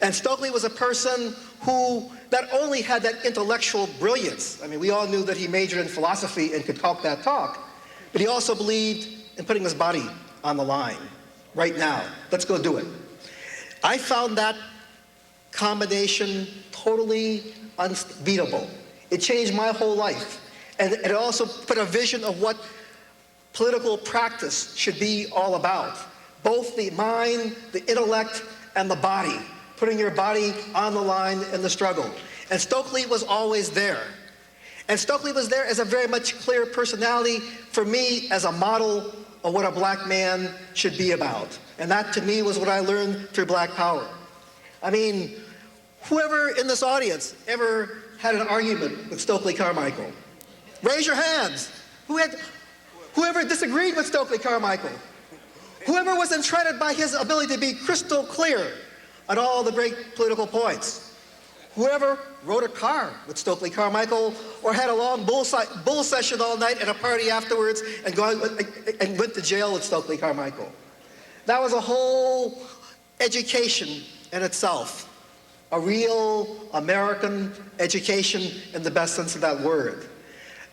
And Stokely was a person who not only had that intellectual brilliance, I mean, we all knew that he majored in philosophy and could talk that talk, but he also believed in putting his body on the line. Right now, let's go do it. I found that combination totally unbeatable. It changed my whole life. And it also put a vision of what political practice should be all about. Both the mind, the intellect, and the body. Putting your body on the line in the struggle. And Stokely was always there. And Stokely was there as a very much clear personality for me as a model of what a black man should be about. And that, to me, was what I learned through Black Power. I mean, whoever in this audience ever had an argument with Stokely Carmichael? Raise your hands. Whoever disagreed with Stokely Carmichael? Whoever was entreated by his ability to be crystal clear on all the great political points? Whoever rode a car with Stokely Carmichael or had a long bull session all night and a party afterwards and went to jail with Stokely Carmichael? That was a whole education in itself. A real American education in the best sense of that word.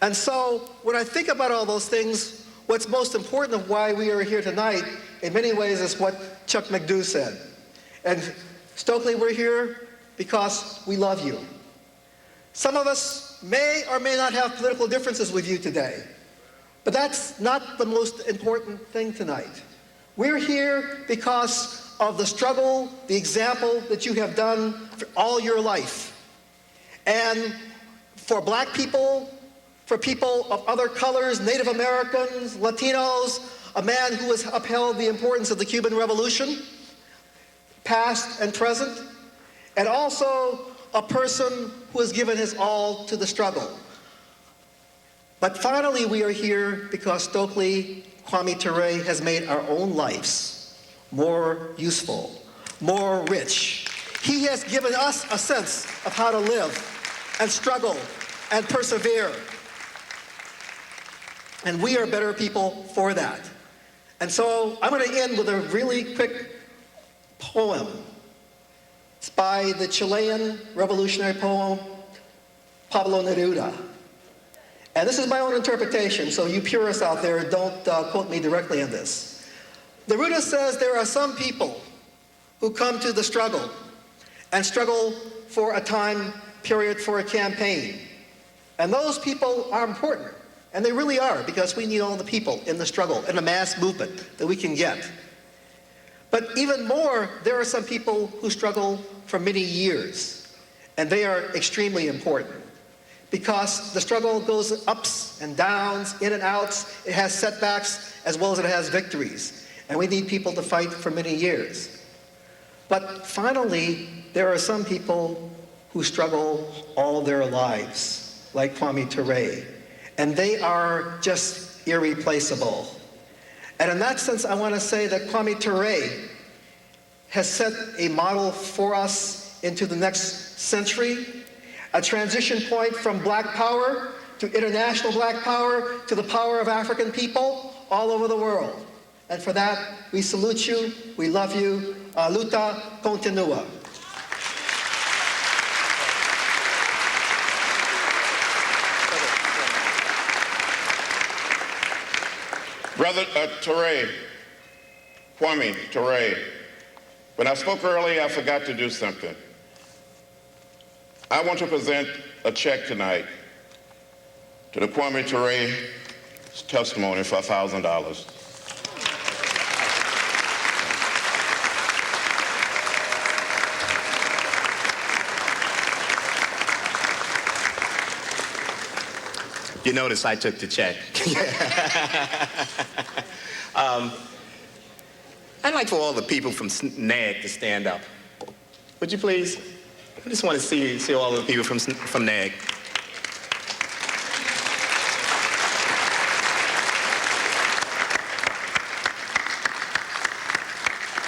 And so when I think about all those things, what's most important of why we are here tonight, in many ways, is what Chuck McDew said. And Stokely, we're here because we love you. Some of us may or may not have political differences with you today, but that's not the most important thing tonight. We're here because of the struggle, the example that you have done for all your life. And for black people, for people of other colors, Native Americans, Latinos, a man who has upheld the importance of the Cuban Revolution, past and present, and also a person who has given his all to the struggle. But finally, we are here because Stokely Kwame Ture has made our own lives more useful, more rich. He has given us a sense of how to live and struggle and persevere. And we are better people for that. And so I'm going to end with a really quick poem. It's by the Chilean revolutionary poet Pablo Neruda. And this is my own interpretation, so you purists out there, don't quote me directly on this. Neruda says there are some people who come to the struggle and struggle for a time period, for a campaign. And those people are important. And they really are, because we need all the people in the struggle, in a mass movement that we can get. But even more, there are some people who struggle for many years. And they are extremely important. Because the struggle goes ups and downs, in and outs. It has setbacks as well as it has victories. And we need people to fight for many years. But finally, there are some people who struggle all their lives, like Kwame Ture. And they are just irreplaceable. And in that sense, I want to say that Kwame Ture has set a model for us into the next century, a transition point from black power to international black power to the power of African people all over the world. And for that, we salute you, we love you, luta continua. Brother Ture, Kwame Ture, when I spoke earlier, I forgot to do something. I want to present a check tonight to the Kwame Ture's testimony for $1,000. You notice I took the check. I'd like for all the people from NAG to stand up. Would you please? I just want to see all the people from NAG.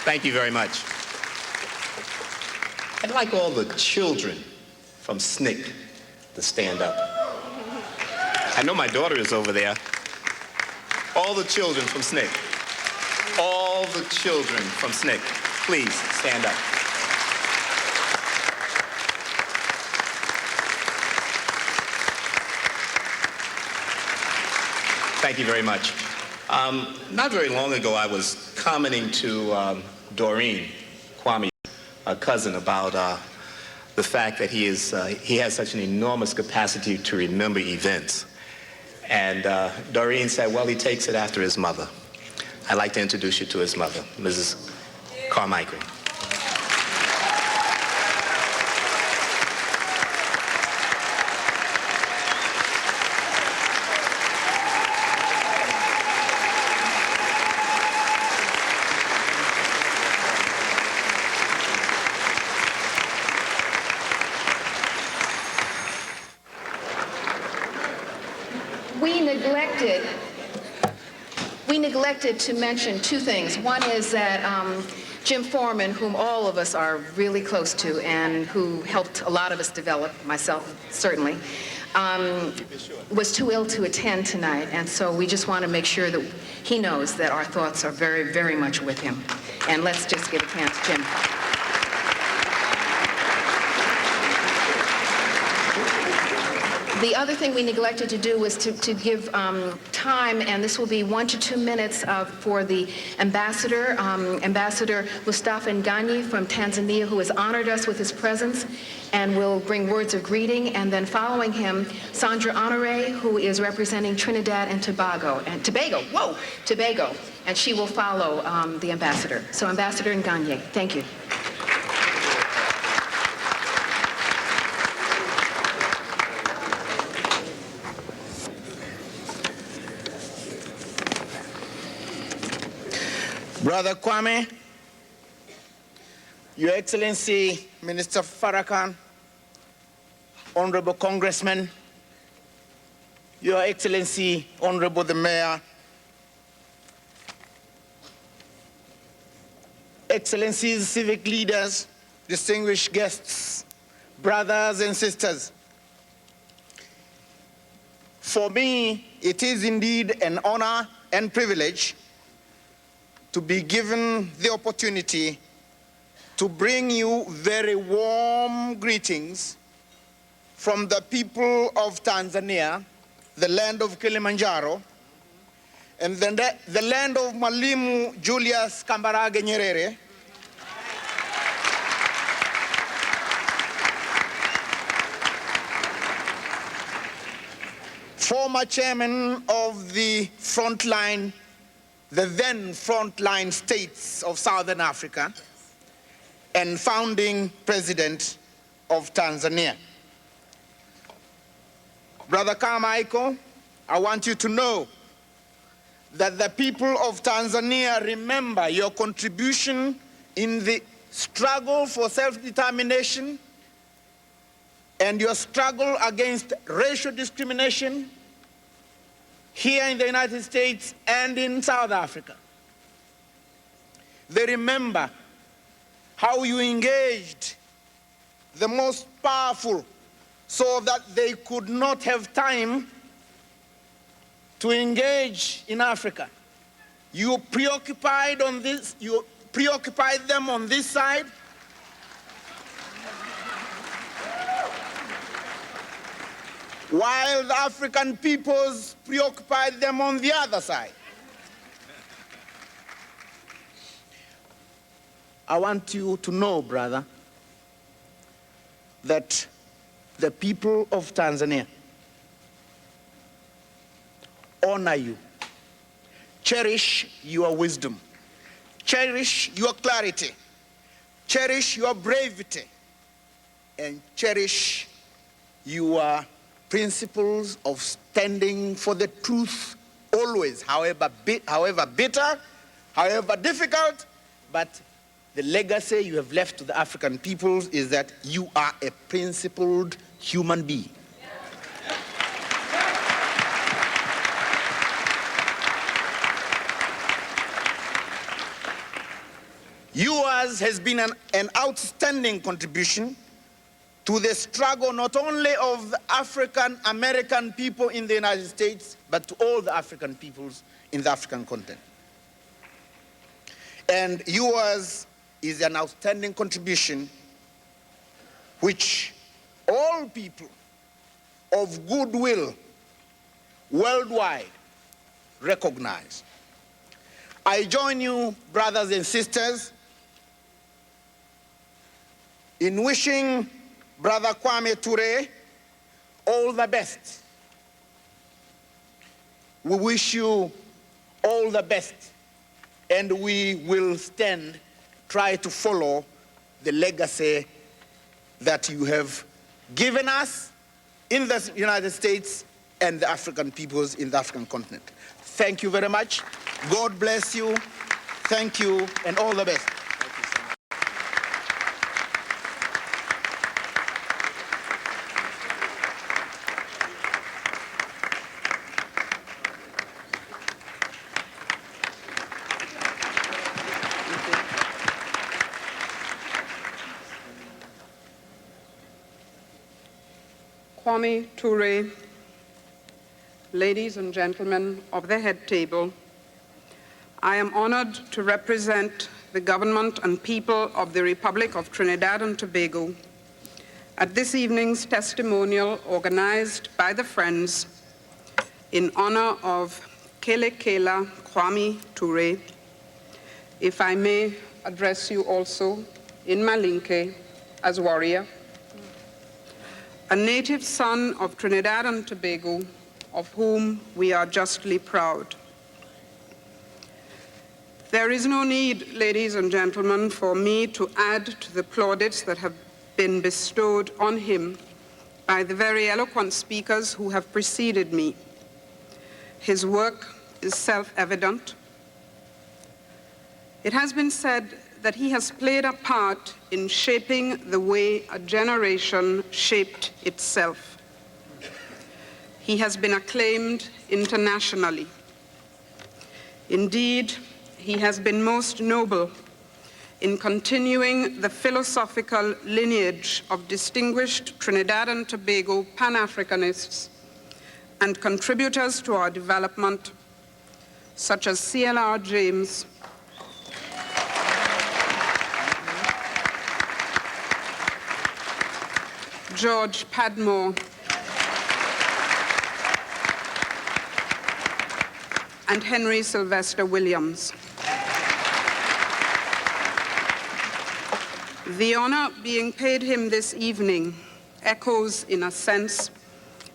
Thank you very much. I'd like all the children from SNCC to stand up. I know my daughter is over there. All the children from SNCC. All the children from SNCC, please stand up. Thank you very much. Not very long ago, I was commenting to Doreen, Kwame, a cousin, about the fact that he has such an enormous capacity to remember events. And Doreen said, well, he takes it after his mother. I'd like to introduce you to his mother, Mrs. Carmichael. neglected to mention two things. One is that Jim Foreman, whom all of us are really close to and who helped a lot of us develop, myself certainly, was too ill to attend tonight. And so we just want to make sure that he knows that our thoughts are very, very much with him. And let's just give a hand to Jim. The other thing we neglected to do was to give time, and this will be 1 to 2 minutes for the ambassador, Ambassador Mustafa Nganyi from Tanzania, who has honored us with his presence and will bring words of greeting. And then following him, Sandra Honore, who is representing Trinidad and Tobago, and she will follow the ambassador. So Ambassador Nganyi, thank you. Brother Kwame, Your Excellency Minister Farrakhan, Honorable Congressman, Your Excellency Honorable the Mayor, Excellencies, civic leaders, distinguished guests, brothers and sisters. For me, it is indeed an honor and privilege to be given the opportunity to bring you very warm greetings from the people of Tanzania, the land of Kilimanjaro, and the land of Mwalimu Julius Kambarage Nyerere, former chairman of the then frontline states of Southern Africa, and founding president of Tanzania. Brother Carmichael, I want you to know that the people of Tanzania remember your contribution in the struggle for self-determination and your struggle against racial discrimination here in the United States and in South Africa. They remember how you engaged the most powerful so that they could not have time to engage in Africa. You preoccupied them on this side, while the African peoples preoccupied them on the other side. I want you to know, brother, that the people of Tanzania honor you, cherish your wisdom, cherish your clarity, cherish your bravery, and cherish your principles of standing for the truth always, however bitter, however difficult, but the legacy you have left to the African peoples is that you are a principled human being. Yours has been an outstanding contribution to the struggle not only of the African American people in the United States, but to all the African peoples in the African continent. And yours is an outstanding contribution which all people of goodwill worldwide recognize. I join you, brothers and sisters, in wishing Brother Kwame Ture all the best. We wish you all the best, and we will try to follow the legacy that you have given us in the United States and the African peoples in the African continent. Thank you very much. God bless you. Thank you, and all the best. Kwame Ture, ladies and gentlemen of the head table, I am honored to represent the government and people of the Republic of Trinidad and Tobago at this evening's testimonial organized by the Friends in honor of Kele Kela Kwame Ture. If I may address you also in Malinke as warrior, a native son of Trinidad and Tobago, of whom we are justly proud. There is no need, ladies and gentlemen, for me to add to the plaudits that have been bestowed on him by the very eloquent speakers who have preceded me. His work is self-evident. It has been said that he has played a part in shaping the way a generation shaped itself. He has been acclaimed internationally. Indeed, he has been most noble in continuing the philosophical lineage of distinguished Trinidad and Tobago Pan-Africanists and contributors to our development, such as C.L.R. James, George Padmore, and Henry Sylvester Williams. The honor being paid him this evening echoes, in a sense,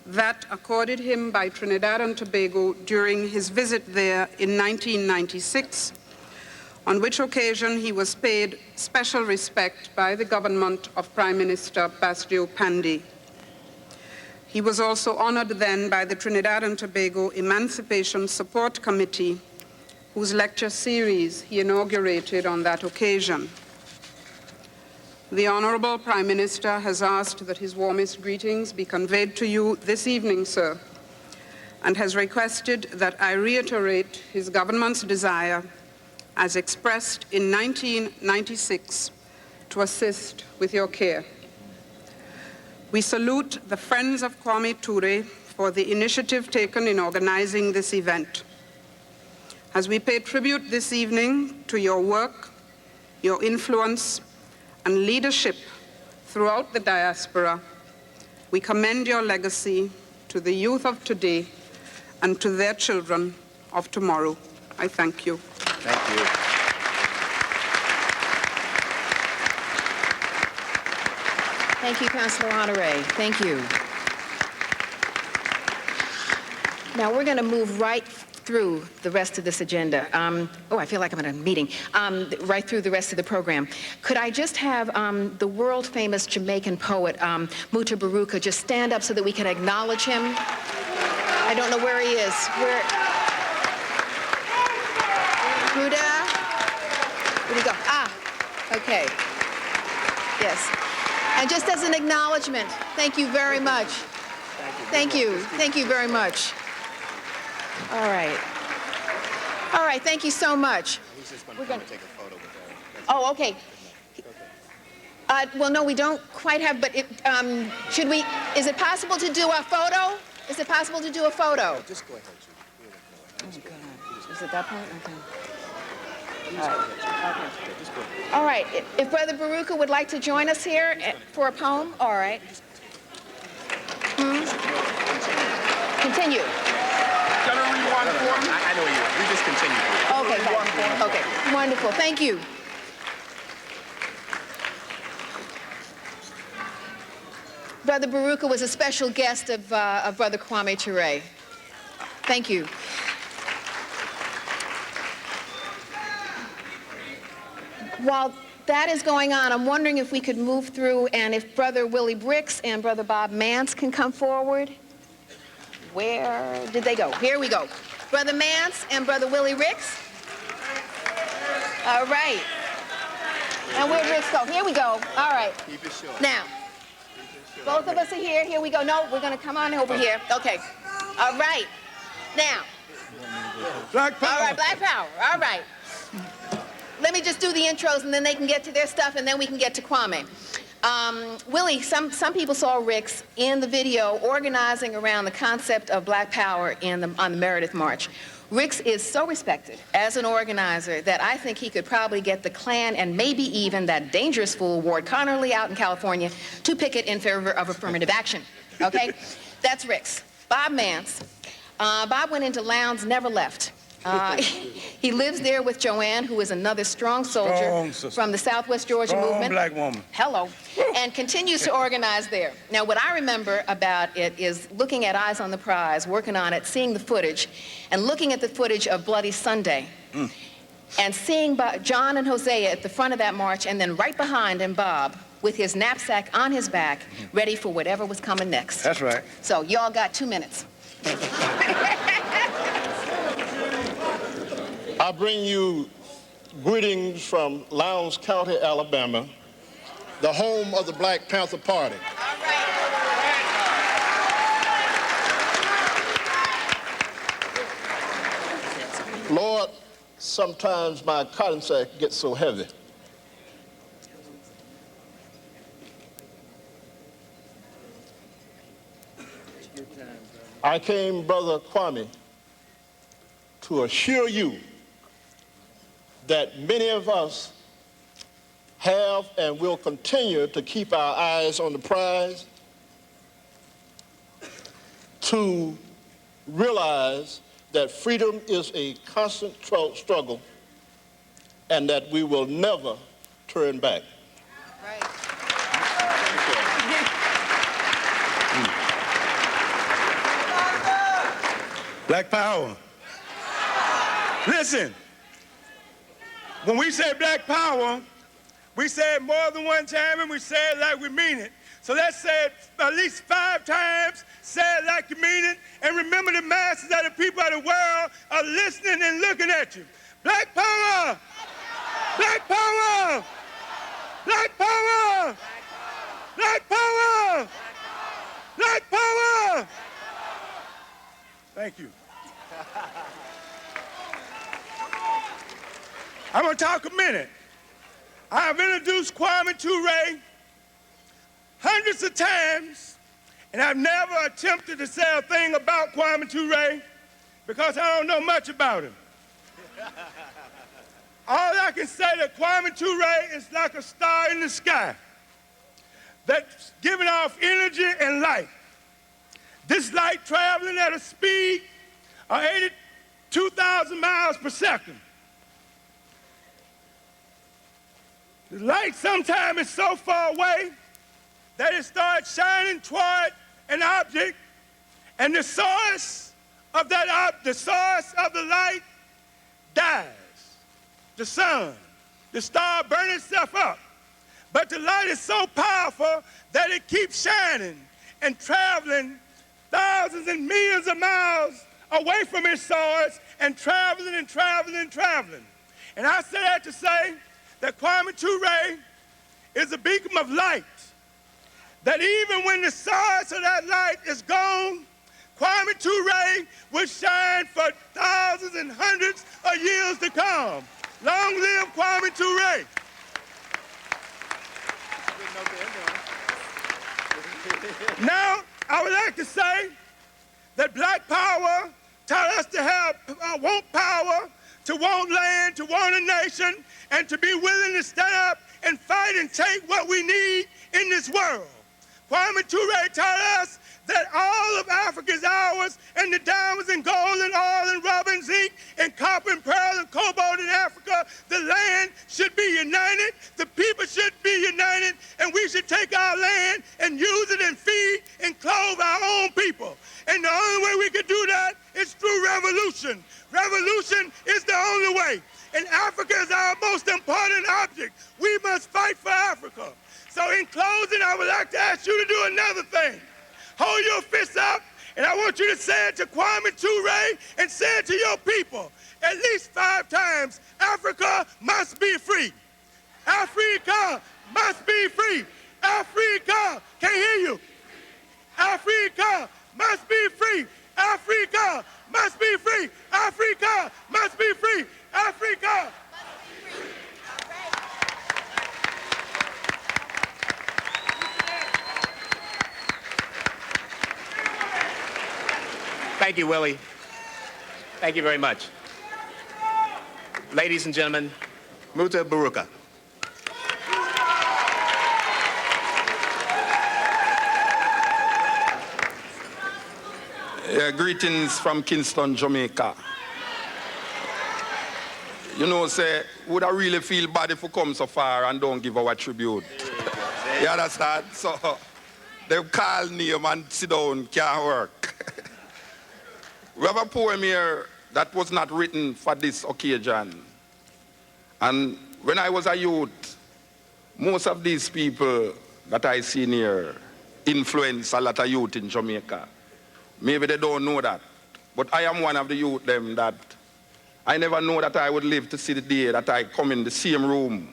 that accorded him by Trinidad and Tobago during his visit there in 1996, on which occasion he was paid special respect by the government of Prime Minister Basdio Panday. He was also honored then by the Trinidad and Tobago Emancipation Support Committee, whose lecture series he inaugurated on that occasion. The Honorable Prime Minister has asked that his warmest greetings be conveyed to you this evening, sir, and has requested that I reiterate his government's desire, as expressed in 1996, to assist with your care. We salute the Friends of Kwame Ture for the initiative taken in organizing this event. As we pay tribute this evening to your work, your influence, and leadership throughout the diaspora, we commend your legacy to the youth of today and to their children of tomorrow. I thank you. Thank you. Thank you, Councilor Honore. Thank you. Now we're going to move right through the rest of this agenda. I feel like I'm in a meeting. Right through the rest of the program. Could I just have the world-famous Jamaican poet, Ture Baruka, just stand up so that we can acknowledge him? I don't know where he is. Where did he go? Okay. Yes. And just as an acknowledgement, thank you very much. Thank you. Thank you very much. All right. All right, thank you so much. He's just going to come and take a photo with her. Oh, okay. Well, no, we don't quite have, but should we, is it possible to do a photo? Is it possible to do a photo? Just go ahead. Oh, God. Is it that part? Okay. All right. All right. If Brother Baruka would like to join us here for a poem, all right. Continue. I know you. We just continue. Okay. Wonderful. Thank you. Brother Baruka was a special guest of Brother Kwame Ture. Thank you. While that is going on, I'm wondering if we could move through and if Brother Willie Bricks and Brother Bob Mance can come forward. Where did they go? Here we go. Brother Mance and Brother Willie Ricks. All right. And where'd Ricks go? Here we go. All right. Keep it short. Now, both of us are here. Here we go. No, we're going to come on over here. Okay. All right. Now. Black Power. All right, Black Power. All right. Let me just do the intros, and then they can get to their stuff, and then we can get to Kwame. Willie, some people saw Ricks in the video organizing around the concept of Black Power on the Meredith March. Ricks is so respected as an organizer that I think he could probably get the Klan and maybe even that dangerous fool, Ward Connerly, out in California, to picket in favor of affirmative action. Okay? That's Ricks. Bob Mance. Bob went into Lowndes, never left. He lives there with Joanne, who is another strong soldier from the Southwest Georgia movement. Black woman. Hello. And continues to organize there. Now, what I remember about it is looking at Eyes on the Prize, working on it, seeing the footage, and looking at the footage of Bloody Sunday, and seeing John and Hosea at the front of that march, and then right behind him, Bob, with his knapsack on his back, ready for whatever was coming next. That's right. So y'all got 2 minutes. I bring you greetings from Lowndes County, Alabama, the home of the Black Panther Party. Lord, sometimes my cotton sack gets so heavy. I came, Brother Kwame, to assure you that many of us have and will continue to keep our eyes on the prize, to realize that freedom is a constant struggle and that we will never turn back. Right. Black Power. Listen, when we say Black Power, we say it more than one time and we say it like we mean it. So let's say it at least 5 times, say it like you mean it, and remember the masses of the people of the world are listening and looking at you. Black Power! Black Power! Black Power! Black Power! Black Power! Thank you. I'm going to talk a minute. I have introduced Kwame Ture hundreds of times, and I've never attempted to say a thing about Kwame Ture because I don't know much about him. All I can say that Kwame Ture is like a star in the sky that's giving off energy and light. This light traveling at a speed of 82,000 miles per second. The light sometimes is so far away that it starts shining toward an object, and the source of the light dies. The sun, the star burns itself up. But the light is so powerful that it keeps shining and traveling thousands and millions of miles away from its source and traveling and traveling and traveling. And I say that to say that Kwame Ture is a beacon of light, that even when the source of that light is gone, Kwame Ture will shine for thousands and hundreds of years to come. Long live Kwame Ture. Now, I would like to say that Black Power taught us to have want power, to want land, to want a nation, and to be willing to stand up and fight and take what we need in this world. Kwame Ture taught us that all of Africa is ours, and the diamonds and gold and oil and rubber and zinc and copper and pearl and cobalt in Africa, the land should be united, the people should be united, and we should take our land and use it and feed and clothe our own people. And the only way we can do that is through revolution. Revolution is the only way. And Africa is our most important object. We must fight for Africa. So in closing, I would like to ask you to do another thing. Hold your fists up, and I want you to say it to Kwame Ture and say it to your people at least 5 times. Africa must be free. Africa must be free. Africa, can't hear you. Africa must be free. Africa must be free. Africa must be free. Africa must be free. Thank you, Willie. Thank you very much. Ladies and gentlemen, Muta Baruka. Greetings from Kingston, Jamaica. You know, say, would I really feel bad if we come so far and don't give our tribute? You understand? So, they call name and sit down, can't work. We have a poem here that was not written for this occasion. And when I was a youth, most of these people that I see here influence a lot of youth in Jamaica. Maybe they don't know that. But I am one of the youth them that I never know that I would live to see the day that I come in the same room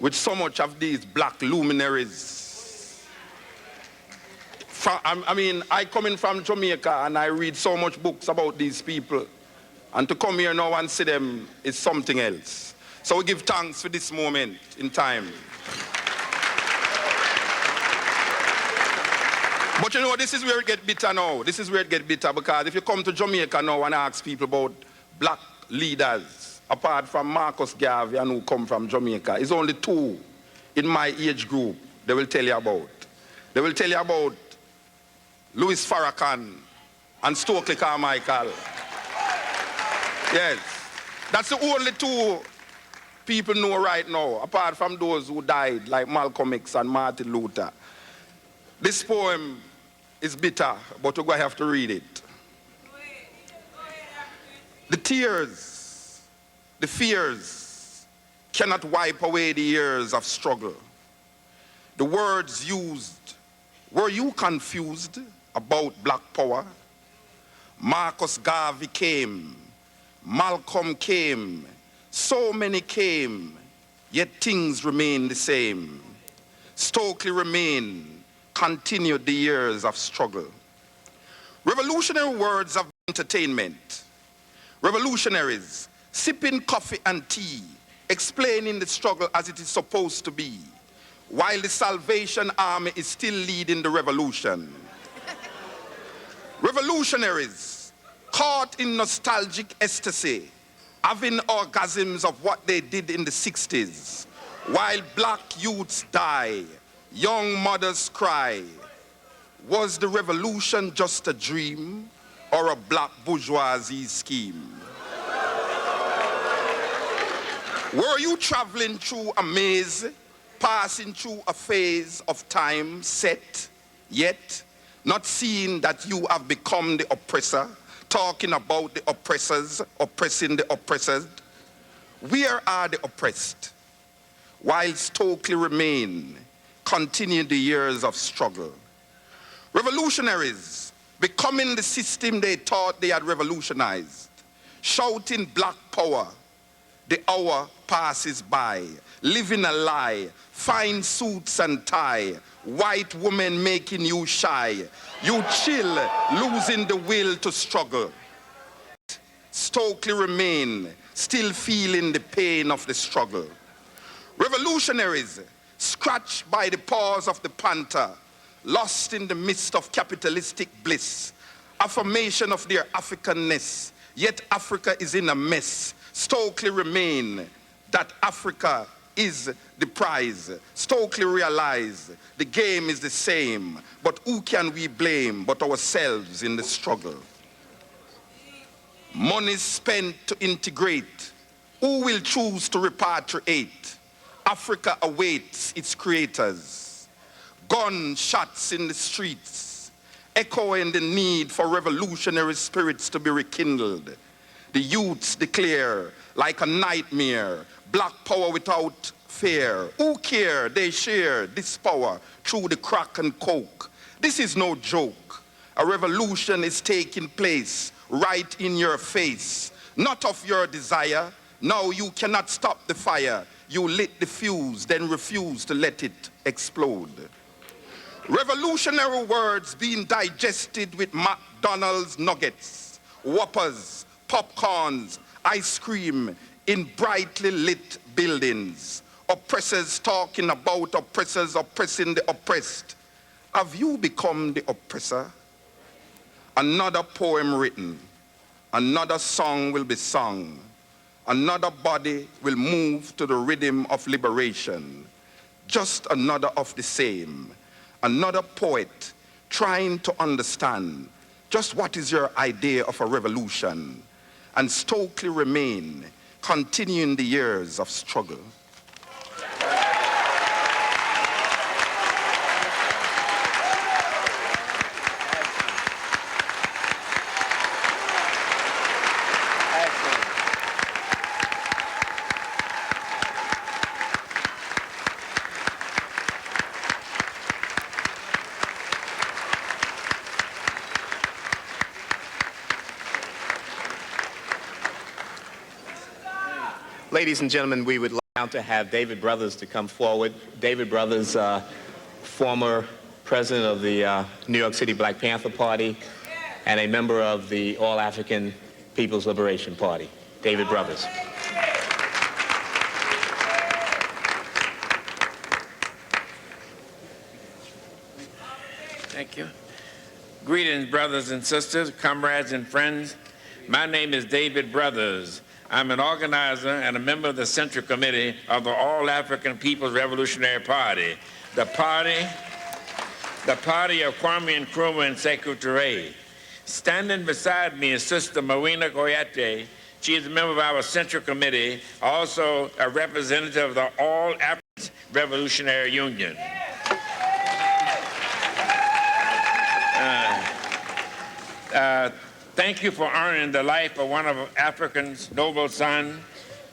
with so much of these black luminaries. I come in from Jamaica and I read so much books about these people. And to come here now and see them is something else. So we give thanks for this moment in time. But you know, this is where it gets bitter now. This is where it gets bitter because if you come to Jamaica now and ask people about black leaders, apart from Marcus Garvey and who come from Jamaica, it's only two in my age group they will tell you about. They will tell you about Louis Farrakhan and Stokely Carmichael. Yes, that's the only two people know right now, apart from those who died, like Malcolm X and Martin Luther. This poem is bitter, but we're going to have to read it. The tears, the fears cannot wipe away the years of struggle. The words used, were you confused about black power? Marcus Garvey came, Malcolm came, so many came, yet things remain the same. Stokely remained, continued the years of struggle. Revolutionary words of entertainment. Revolutionaries sipping coffee and tea, explaining the struggle as it is supposed to be, while the Salvation Army is still leading the revolution. Revolutionaries caught in nostalgic ecstasy, having orgasms of what they did in the 60s, while black youths die, young mothers cry. Was the revolution just a dream or a black bourgeoisie scheme? Were you traveling through a maze, passing through a phase of time set, yet not seeing that you have become the oppressor, talking about the oppressors, oppressing the oppressed? Where are the oppressed? While Stokely remain, continue the years of struggle. Revolutionaries becoming the system they thought they had revolutionized, shouting black power. The hour passes by, living a lie, fine suits and tie, white women making you shy, you chill, losing the will to struggle. Stokely remain, still feeling the pain of the struggle. Revolutionaries, scratched by the paws of the panther, lost in the midst of capitalistic bliss, affirmation of their Africanness, yet Africa is in a mess. Stokely remain that Africa is the prize. Stokely realize the game is the same, but who can we blame but ourselves in the struggle? Money spent to integrate, who will choose to repatriate? Africa awaits its creators. Gunshots in the streets, echoing the need for revolutionary spirits to be rekindled. The youths declare, like a nightmare, black power without fear. Who care? They share this power through the crack and coke. This is no joke. A revolution is taking place right in your face. Not of your desire. Now you cannot stop the fire. You lit the fuse, then refuse to let it explode. Revolutionary words being digested with McDonald's nuggets, Whoppers, popcorns, ice cream in brightly lit buildings. Oppressors talking about oppressors oppressing the oppressed. Have you become the oppressor? another poem written, another song will be sung, another body will move to the rhythm of liberation, just another of the same, another poet trying to understand just what is your idea of a revolution, and Stokely remain, continuing the years of struggle. Ladies and gentlemen, we would like now to have David Brothers to come forward. David Brothers, former president of the New York City Black Panther Party and a member of the All-African People's Liberation Party. David Brothers. Thank you. Greetings, brothers and sisters, comrades and friends. My name is David Brothers. I'm an organizer and a member of the Central Committee of the All-African People's Revolutionary Party, the party of Kwame Nkrumah and Sekou Ture. Standing beside me is Sister Marina Koyate. She is a member of our Central Committee, also a representative of the All-African Revolutionary Union. Thank you for honoring the life of one of Africa's noble sons.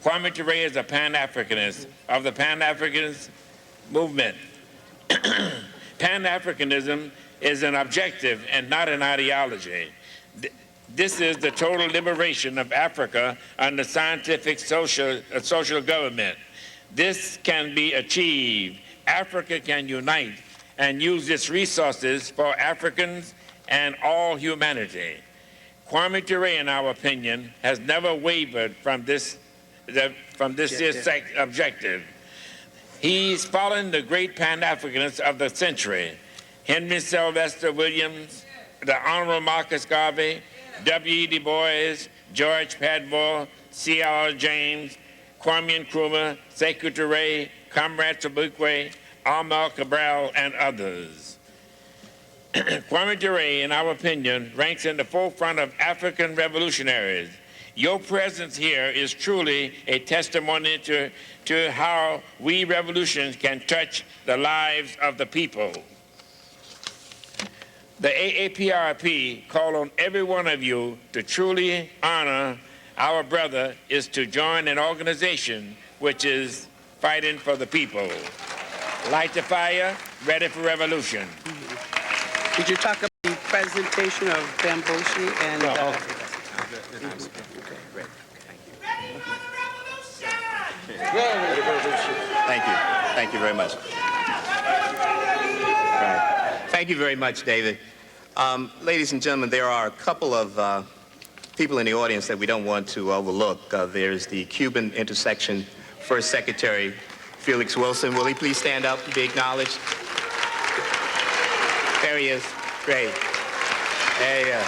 Kwame Ture is a Pan-Africanist of the Pan-Africanist movement. Pan-Africanism is an objective and not an ideology. This is the total liberation of Africa under scientific social government. This can be achieved. Africa can unite and use its resources for Africans and all humanity. Kwame Ture, in our opinion, has never wavered from this objective. He's following the great Pan-Africanists of the century, Henry Sylvester Williams, the Honorable Marcus Garvey, W.E. Du Bois, George Padmore, C.L. James, Kwame Nkrumah, Sekou Ture, Comrade Sobukwe, Amel Cabral, and others. Kwame Ture, in our opinion, ranks in the forefront of African revolutionaries. Your presence here is truly a testimony to how we revolutions can touch the lives of the people. The AAPRP call on every one of you to truly honor our brother is to join an organization which is fighting for the people. Light the fire, ready for revolution. Did you talk about the presentation of Bamboshi and... No, okay, great. Thank you. Thank you very much. Right. Thank you very much, David. Ladies and gentlemen, there are a couple of people in the audience that we don't want to overlook. There's the Cuban Intersection First Secretary, Felix Wilson. Will he please stand up and be acknowledged? There he is. Great. There he is.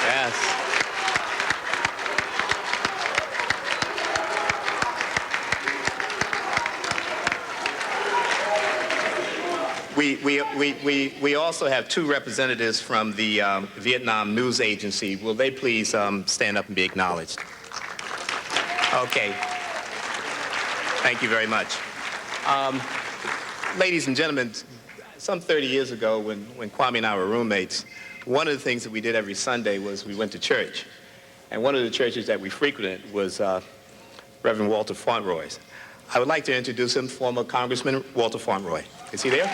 Yes. We also have two representatives from the Vietnam News Agency. Will they please stand up and be acknowledged? Okay. Thank you very much. Ladies and gentlemen, some 30 years ago when Kwame and I were roommates, one of the things that we did every Sunday was we went to church. And one of the churches that we frequented was Reverend Walter Fauntleroy's. I would like to introduce him, former Congressman Walter Fauntleroy. Is he there?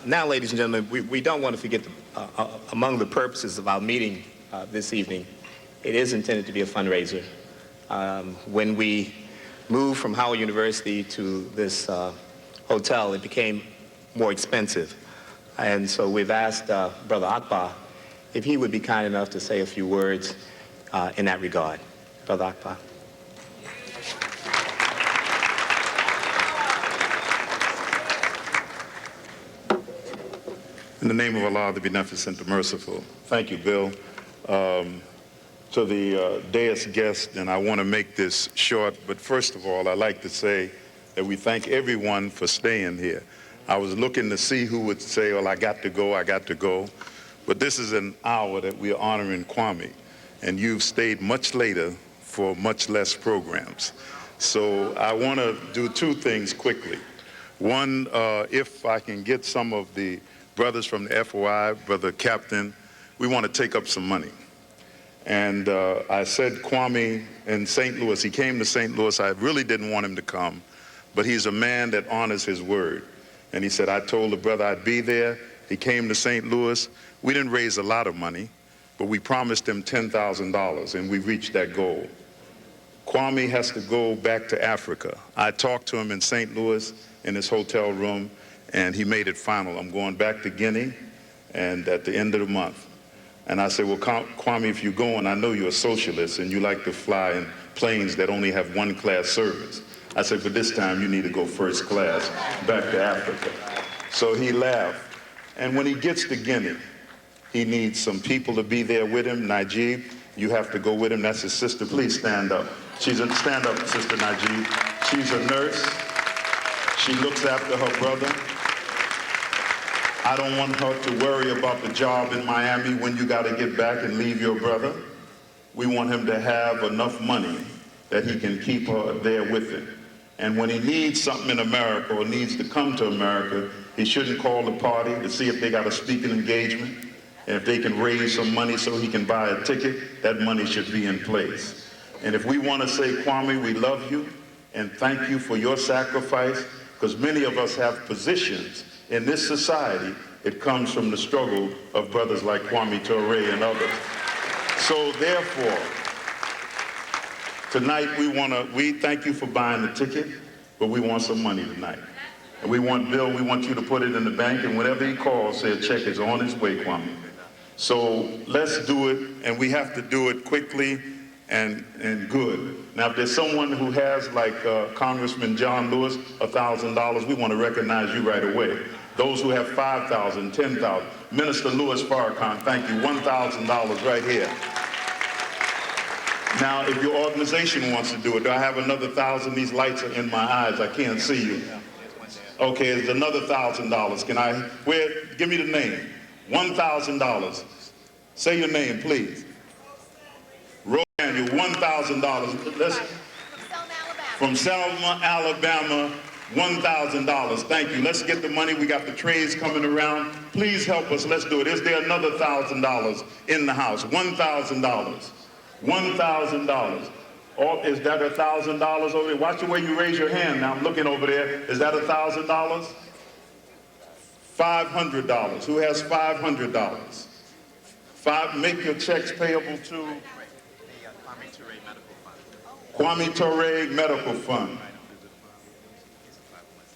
Now, ladies and gentlemen, we don't want to forget among the purposes of our meeting this evening, it is intended to be a fundraiser. When we moved from Howard University to this hotel, it became more expensive. And so we've asked Brother Akbar if he would be kind enough to say a few words in that regard. Brother Akbar. In the name of Allah, the Beneficent, the Merciful. Thank you, Bill. To the dais guest, and I want to make this short, but first of all, I'd like to say that we thank everyone for staying here. I was looking to see who would say, well, I got to go, but this is an hour that we are honoring Kwame, and you've stayed much later for much less programs. So I want to do two things quickly. One, if I can get some of the brothers from the FOI, Brother Captain, we want to take up some money. And I said Kwame in St. Louis, he came to St. Louis, I really didn't want him to come, but he's a man that honors his word. And he said, I told the brother I'd be there. He came to St. Louis. We didn't raise a lot of money, but we promised him $10,000, and we reached that goal. Kwame has to go back to Africa. I talked to him in St. Louis in his hotel room, and he made it final. I'm going back to Guinea, and at the end of the month. And I said, well, Kwame, if you're going, I know you're a socialist and you like to fly in planes that only have one class service. I said, but this time you need to go first class back to Africa. So he laughed. And when he gets to Guinea, he needs some people to be there with him. Najib, you have to go with him. That's his sister. Please stand up. Stand up, Sister Najib. She's a nurse. She looks after her brother. I don't want her to worry about the job in Miami when you got to get back and leave your brother. We want him to have enough money that he can keep her there with him. And when he needs something in America or needs to come to America, he shouldn't call the party to see if they got a speaking engagement. And if they can raise some money so he can buy a ticket, that money should be in place. And if we want to say, Kwame, we love you and thank you for your sacrifice, because many of us have positions in this society, it comes from the struggle of brothers like Kwame Ture and others. So therefore, tonight we thank you for buying the ticket, but we want some money tonight. And we want Bill, we want you to put it in the bank, and whenever he calls, say a check is on its way, Kwame. So let's do it, and we have to do it quickly and good. Now, if there's someone who has, like Congressman John Lewis, $1,000, we want to recognize you right away. Those who have $5,000, $10,000. Minister Louis Farrakhan, thank you, $1,000 right here. Now, if your organization wants to do it, do I have another 1,000? These lights are in my eyes, I can't see you. Okay, it's another $1,000. Can I, give me the name. $1,000. Say your name, please. Roseanne, $1,000. From Selma, Alabama, $1,000. Thank you. Let's get the money. We got the trays coming around. Please help us. Let's do it. Is there another $1,000 in the house? $1,000. $1,000. Or is that $1,000 over there? Watch the way you raise your hand. Now I'm looking over there. Is that $1,000? $500. Who has $500? Make your checks payable to Kwame Ture Medical Fund.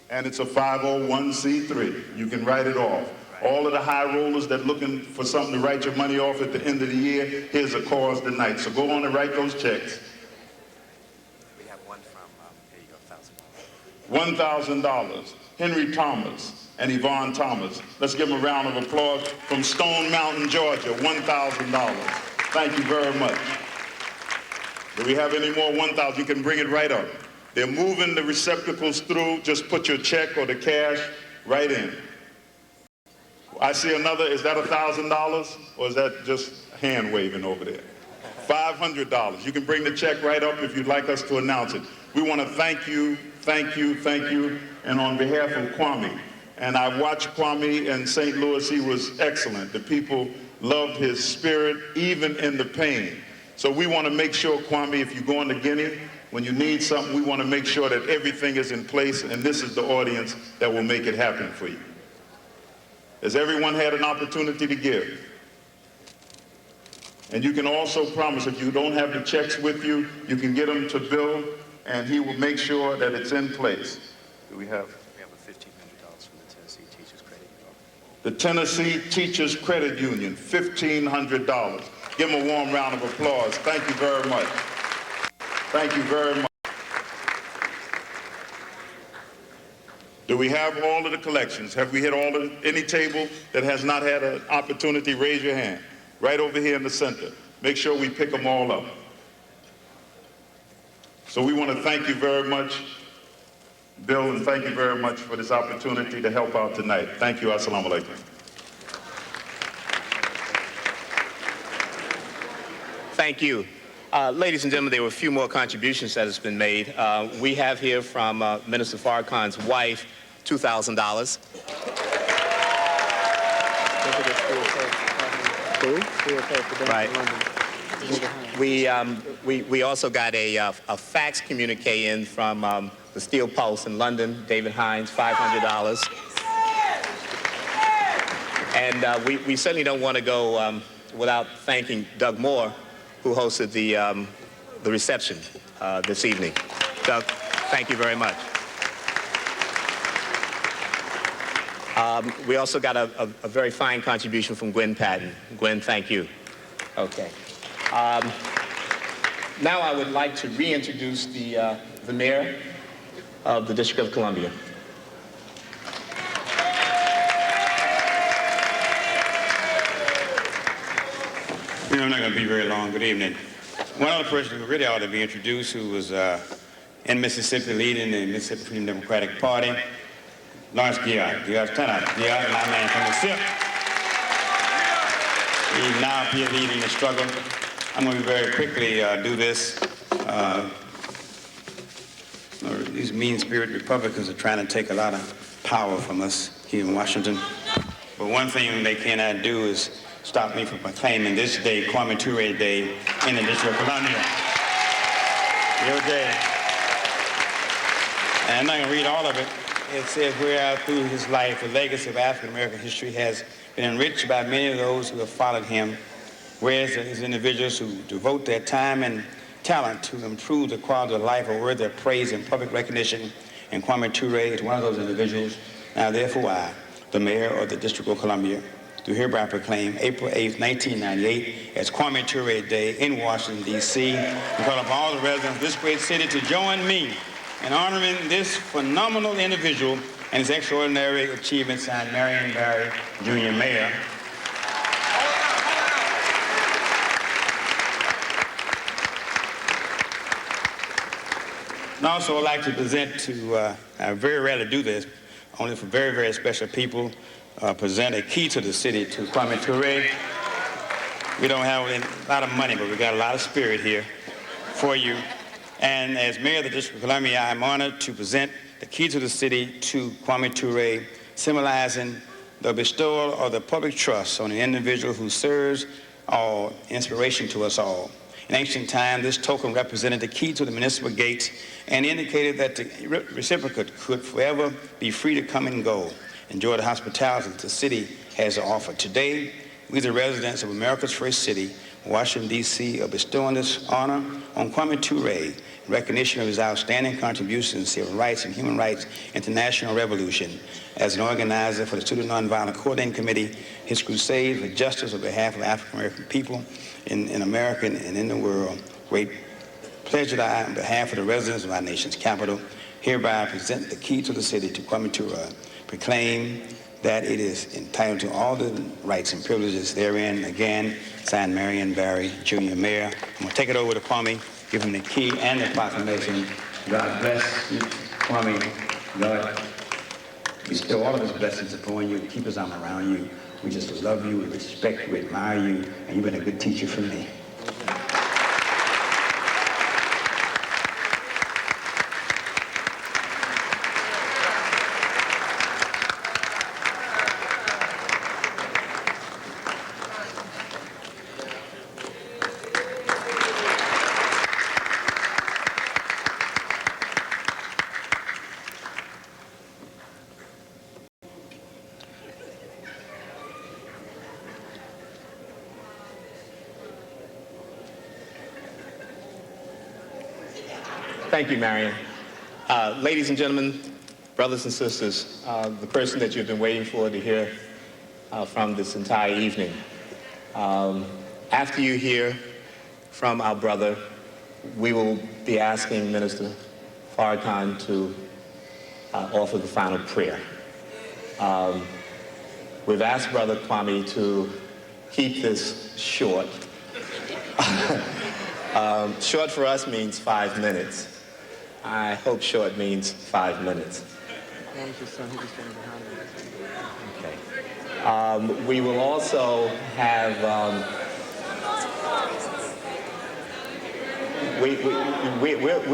And it's a 501c3. You can write it off. All of the high rollers that looking for something to write your money off at the end of the year, here's a cause tonight. So go on and write those checks. We have one from, here you go, $1,000. Henry Thomas and Yvonne Thomas. Let's give them a round of applause from Stone Mountain, Georgia, $1,000. Thank you very much. Do we have any more 1,000? You can bring it right up. They're moving the receptacles through. Just put your check or the cash right in. I see another. Is that $1,000? Or is that just hand waving over there? $500. You can bring the check right up if you'd like us to announce it. We want to thank you, thank you, thank you. And on behalf of Kwame, and I watched Kwame in St. Louis, he was excellent. The people loved his spirit, even in the pain. So we want to make sure, Kwame, if you're going to Guinea, when you need something, we want to make sure that everything is in place, and this is the audience that will make it happen for you. Has everyone had an opportunity to give? And you can also promise, if you don't have the checks with you, you can get them to Bill, and he will make sure that it's in place. Do we have? We have a $1,500 from the Tennessee Teachers Credit Union. The Tennessee Teachers Credit Union, $1,500. Give him a warm round of applause. Thank you very much. Thank you very much. Do we have all of the collections? Have we hit all of any table that has not had an opportunity? Raise your hand. Right over here in the center. Make sure we pick them all up. So we want to thank you very much, Bill, and thank you very much for this opportunity to help out tonight. Thank you. Assalamu alaikum. Thank you. Ladies and gentlemen, there were a few more contributions that has been made. We have here from Minister Farrakhan's wife, $2,000. Right. We also got a fax communique in from the Steel Pulse in London, David Hines, $500. And we certainly don't want to go without thanking Doug Moore, who hosted the reception this evening. Doug, thank you very much. We also got a very fine contribution from Gwen Patton. Gwen, thank you. Okay. Now I would like to reintroduce the mayor of the District of Columbia. You know, I'm not going to be very long. Good evening. One other person who really ought to be introduced, who was in Mississippi leading the Mississippi Freedom Democratic Party, Lawrence Gillard. Gillard, turn out. Gillard, my man from the SIP. He's now here leading the struggle. I'm going to very quickly do this. These mean-spirited Republicans are trying to take a lot of power from us here in Washington. But one thing they cannot do is stop me from proclaiming this day, Kwame Ture Day, in the District of Columbia. Your day. And I'm not going to read all of it. It says, where through his life, the legacy of African-American history has been enriched by many of those who have followed him, whereas these individuals who devote their time and talent to improve the quality of life are worthy of praise and public recognition, and Kwame Ture is one of those individuals. Now, therefore, I, the mayor of the District of Columbia, do hereby proclaim April 8th, 1998 as Kwame Ture Day in Washington, D.C., and call upon all the residents of this great city to join me in honoring this phenomenal individual and his extraordinary achievements. Signed, Marion Barry, Junior Mayor. And also I'd like to present to, I very rarely do this, only for very, very special people, present a key to the city to Kwame Ture. We don't have a lot of money, but we got a lot of spirit here for you. And as mayor of the District of Columbia, I'm honored to present the key to the city to Kwame Ture, symbolizing the bestowal of the public trust on an individual who serves all inspiration to us all. In ancient time, this token represented the key to the municipal gates and indicated that the recipient could forever be free to come and go, enjoy the hospitality that the city has to offer. Today, we, the residents of America's first city, Washington, D.C., are bestowing this honor on Kwame Ture in recognition of his outstanding contributions to civil rights and human rights international revolution. As an organizer for the Student Nonviolent Coordinating Committee, his crusade for justice on behalf of African-American people in America and in the world. Great pleasure that I, on behalf of the residents of our nation's capital, hereby present the key to the city to Kwame Ture, proclaim that it is entitled to all the rights and privileges therein. Again, signed, Marion Barry, Junior Mayor. I'm going to take it over to Kwame, give him the key and the proclamation. God bless you, Kwame. God bestow all of his blessings upon you, keep his arm around you. We just love you, we respect you, we admire you, and you've been a good teacher for me. Thank you, Marion. Ladies and gentlemen, brothers and sisters, the person that you've been waiting for to hear from this entire evening. After you hear from our brother, we will be asking Minister Farrakhan to offer the final prayer. We've asked Brother Kwame to keep this short. Short for us means 5 minutes. I hope short means 5 minutes. Okay. We will also have, we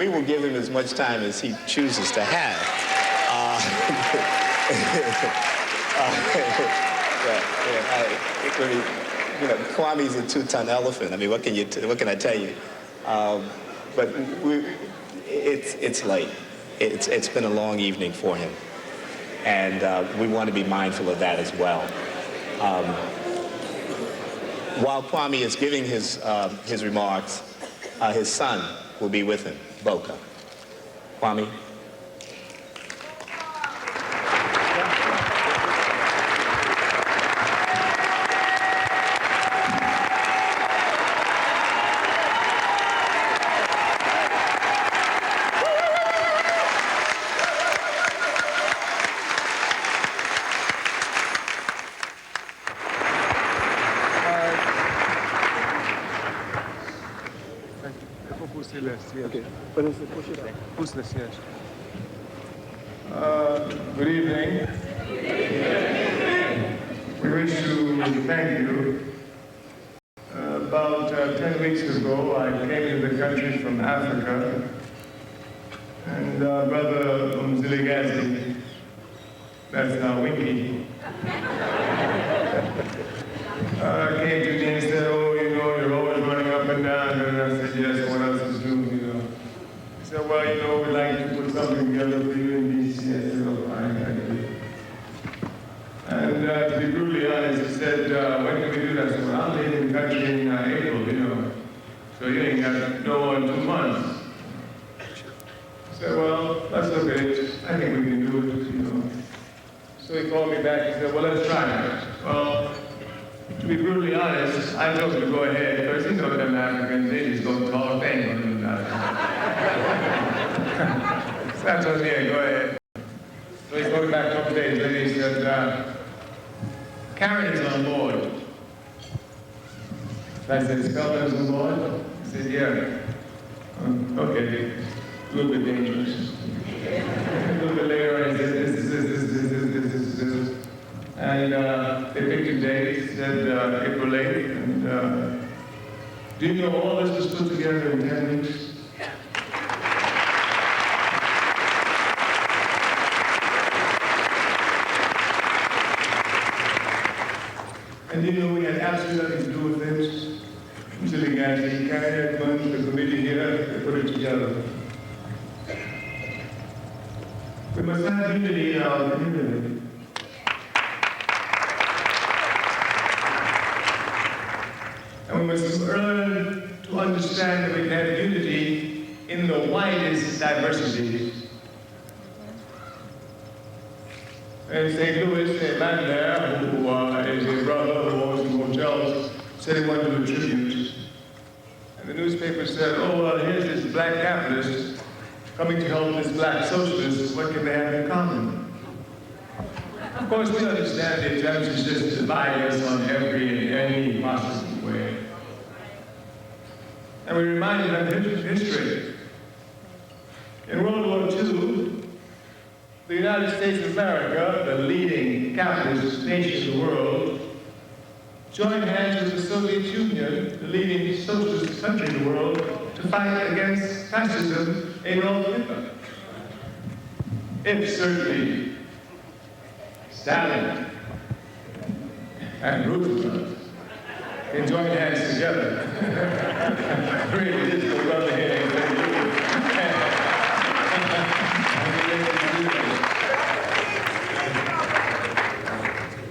will give him as much time as he chooses to have. Kwame's a 2-ton elephant. I mean, what can I tell you? But it's late. It's been a long evening for him, and we want to be mindful of that as well. While Kwame is giving his remarks, his son will be with him, Boka. Kwame. Good evening. We wish to thank you. About 10 weeks ago, I came to the country from Africa, and Brother Umziligazi, that's now Winky, came to me and said, oh, you know, you're always running up and down. And I said, yes, what else is new, you know? He said, well, you know, we'd like to put something together for you in D.C. I said, oh, fine, thank you. And to be brutally honest, he said, when can we do that? I said, well, I'll be in the country in April, you know. So you ain't got no more than 2 months. I said, well, let's look at it. I think we can do it, you know. So he called me back and said, well, let's try it. Well, to be brutally honest, I told him to go ahead, because you know them Africans, they just go talk, they ain't gonna do nothing. So I told him, yeah, go ahead. So he called me back a couple days later, he said, Karen is on board. So I said, Spelman's on board? He said, yeah. Okay, a little bit dangerous. A little bit later, I said, this. And they picked a date, said April 8th, and do you know all this was put together in 10 weeks? And you know, we had absolutely nothing to do with this. Until he carried it, the committee here, they put it together. We must have unity in our community. And we must learn to understand that we can have unity in the widest diversities. In St. Louis, a man there who is a brother who owns some hotels said he wanted to do a tribute. And the newspaper said, oh, well, here's this black capitalist coming to help this black socialist. What can they have in common? Of course, we understand the attempt is just to divide us on every and any possible way. And we reminded them of history. In World War II, the United States of America, the leading capitalist nation in the world, joined hands with the Soviet Union, the leading socialist country in the world, to fight against fascism in North Africa. If certainly Stalin and Roosevelt can join hands together, really difficult brother here.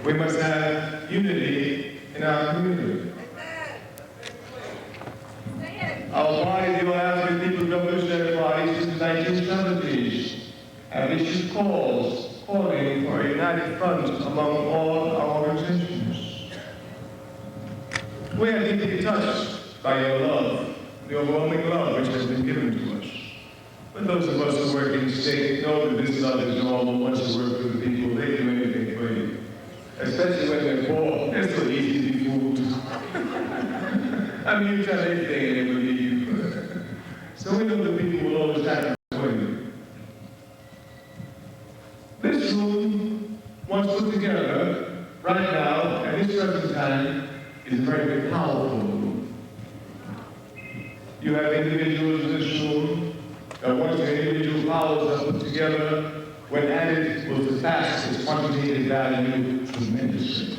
We must have unity in our community. Our party, the All-African People's Revolutionary Party, since the 1970s, have issued calls calling for a united front among all our organizations. We are deeply touched by your love, the overwhelming love which has been given to us. But those of us who work in state know that this love is normal. Once you work for the people, they do anything for you. Especially when they're poor. They're so easy to be fooled. I mean, you tell anything and they believe you. So we know that people will always have for you. This room, once put together, right now, at this present time, is a very powerful room. You have individuals in this room that once their individual powers are put together, when added, will surpass its quantitative value tremendously.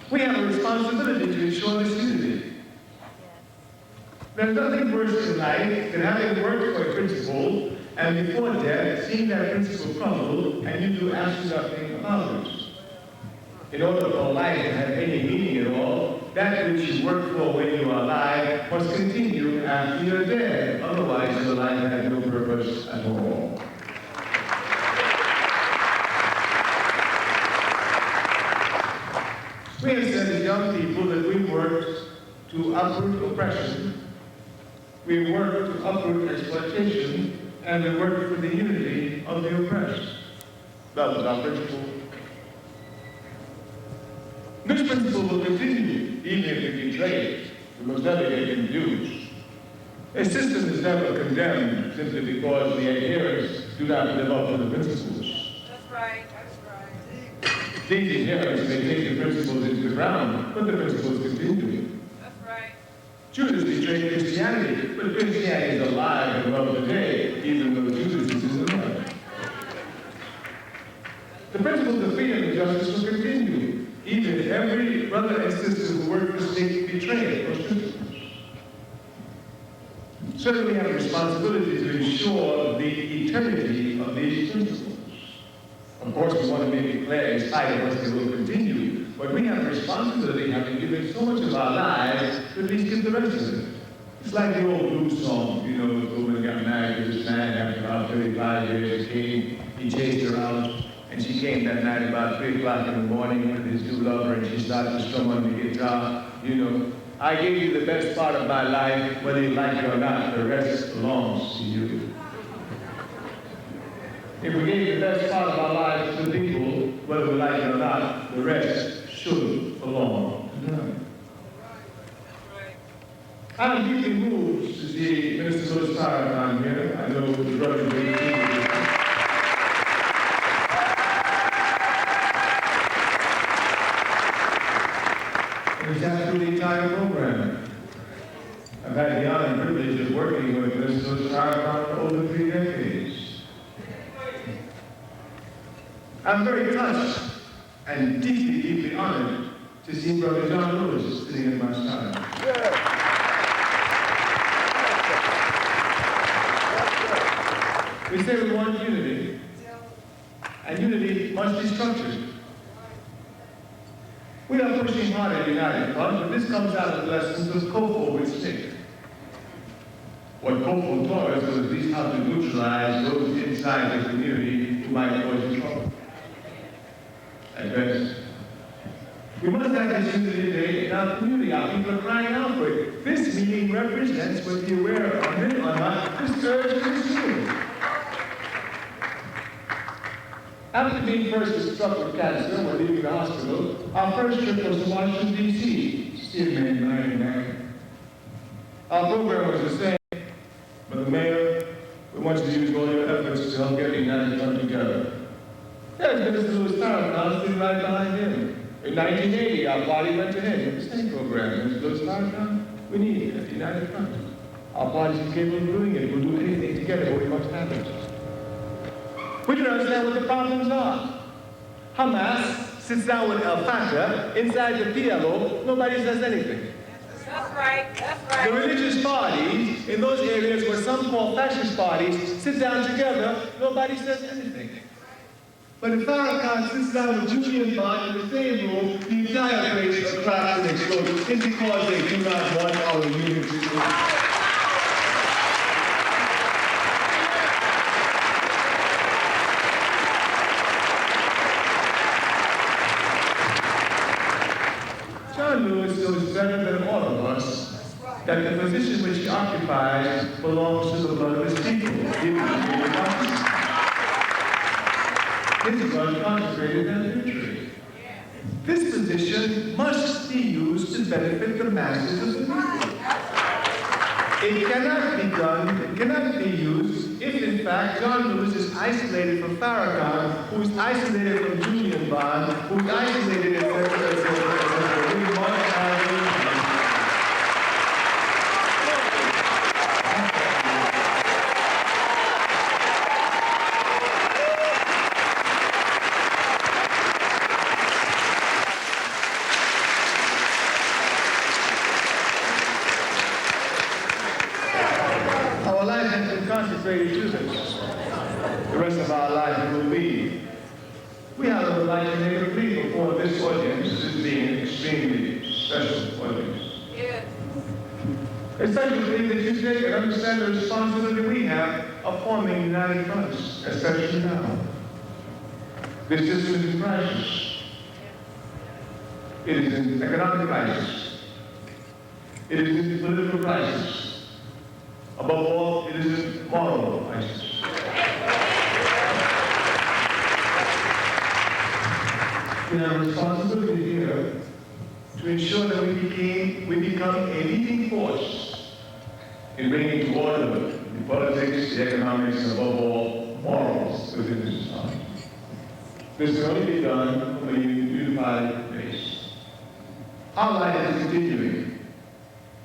We have a responsibility to ensure this unity. There's nothing worse in life than having worked for a principle and before death, seeing that principle crumble and you do absolutely nothing about it. In order for life to have any meaning at all, that which you work for when you are alive must continue after you're dead. Otherwise, your life has no purpose at all. We have said as young people that we worked to uproot oppression, we worked to uproot exploitation, and we worked for the unity of the oppressed. That was our principle. This principle will continue, even if we betray it. We must never get confused. A system is never condemned simply because the adherents do not live up to the principles. That's right, that's right. These adherents may take the principles into the ground, but the principles continue. That's right. Judas betrayed Christianity, but Christianity is alive and well today, even though Judas is in the mud. The principles of freedom and justice will continue, even if every brother and sister who work for state betray those principles. Certainly we have a responsibility to ensure the eternity of these principles. Of course, we want to make it clear in spite of us they will continue, but we have a responsibility, having given so much of our lives, to at least give the rest of it. It's like the old blues song, you know, the woman got married to this man after about 35 years. He chased her out, and she came that night about 3 o'clock in the morning with his new lover, and she started to strum on the guitar. You know, I gave you the best part of my life, whether you like it or not, the rest belongs to you. If we gave the best part of our lives to the people, whether we like it or not, the rest should belong to them. I'm deeply moved to see Minister Louis Farrakhan here. I know the brother is It's absolutely the entire program. I've had the honor and privilege of working with Minister Louis Farrakhan for over 3 decades. I'm very touched and deeply, deeply honored to see Brother John Lewis sitting at my side. We say we want unity, and unity must be structured. We are pushing hard at United Front, but this comes out of the lessons of Kofo with Stick. What Kofo taught us was at least how to neutralize those inside the community who might cause you trouble. At best. We must have this unity today in our community. Our people are crying out for it. This meeting represents, whether you're aware of it or not, this urge to this unity. After being first struck with cancer when leaving the hospital, our first trip was to Washington, D.C. Still man. Our program was the same, but the mayor, we want you to use all your efforts to help get the United Front together. There's Minister Louis Farrakhan sitting right behind him. In 1980, our party went to him with the same program. Mr. Louis Farrakhan, we need it at the United Front. Our party is capable of doing it. We'll do anything together, but we must have it. We don't understand what the problems are. Hamas sits down with Al-Fatah inside the PLO. Nobody says anything. That's right, that's right. The religious parties in those areas where some call fascist parties sit down together. Nobody says anything. But if Farrakhan sits down with Julian Bond in the same room, the entire place cracks and explodes. It's because they do not want our unity. that the position which he occupies belongs to the blood of his people. His blood consecrated their victory. This position must be used to benefit the masses of the people. It cannot be done, it cannot be used if in fact John Lewis is isolated from Farrakhan, who's isolated from Julian Bond, who's isolated as a really marginalized. Consecrated to this. The rest of our life will be. We have a right to make a plea before this audience, this being an extremely special audience. Yes. It's such a plea that you take and understand the responsibility we have of forming united fronts, especially now. This system is in crisis. It is in economic crisis. It is in political crisis. Above all, it is a moral crisis. We have a responsibility here to ensure that we become a leading force in bringing to order the politics, the economics, and above all, morals within this society. This can only be done from a unified base. Our life is continuing.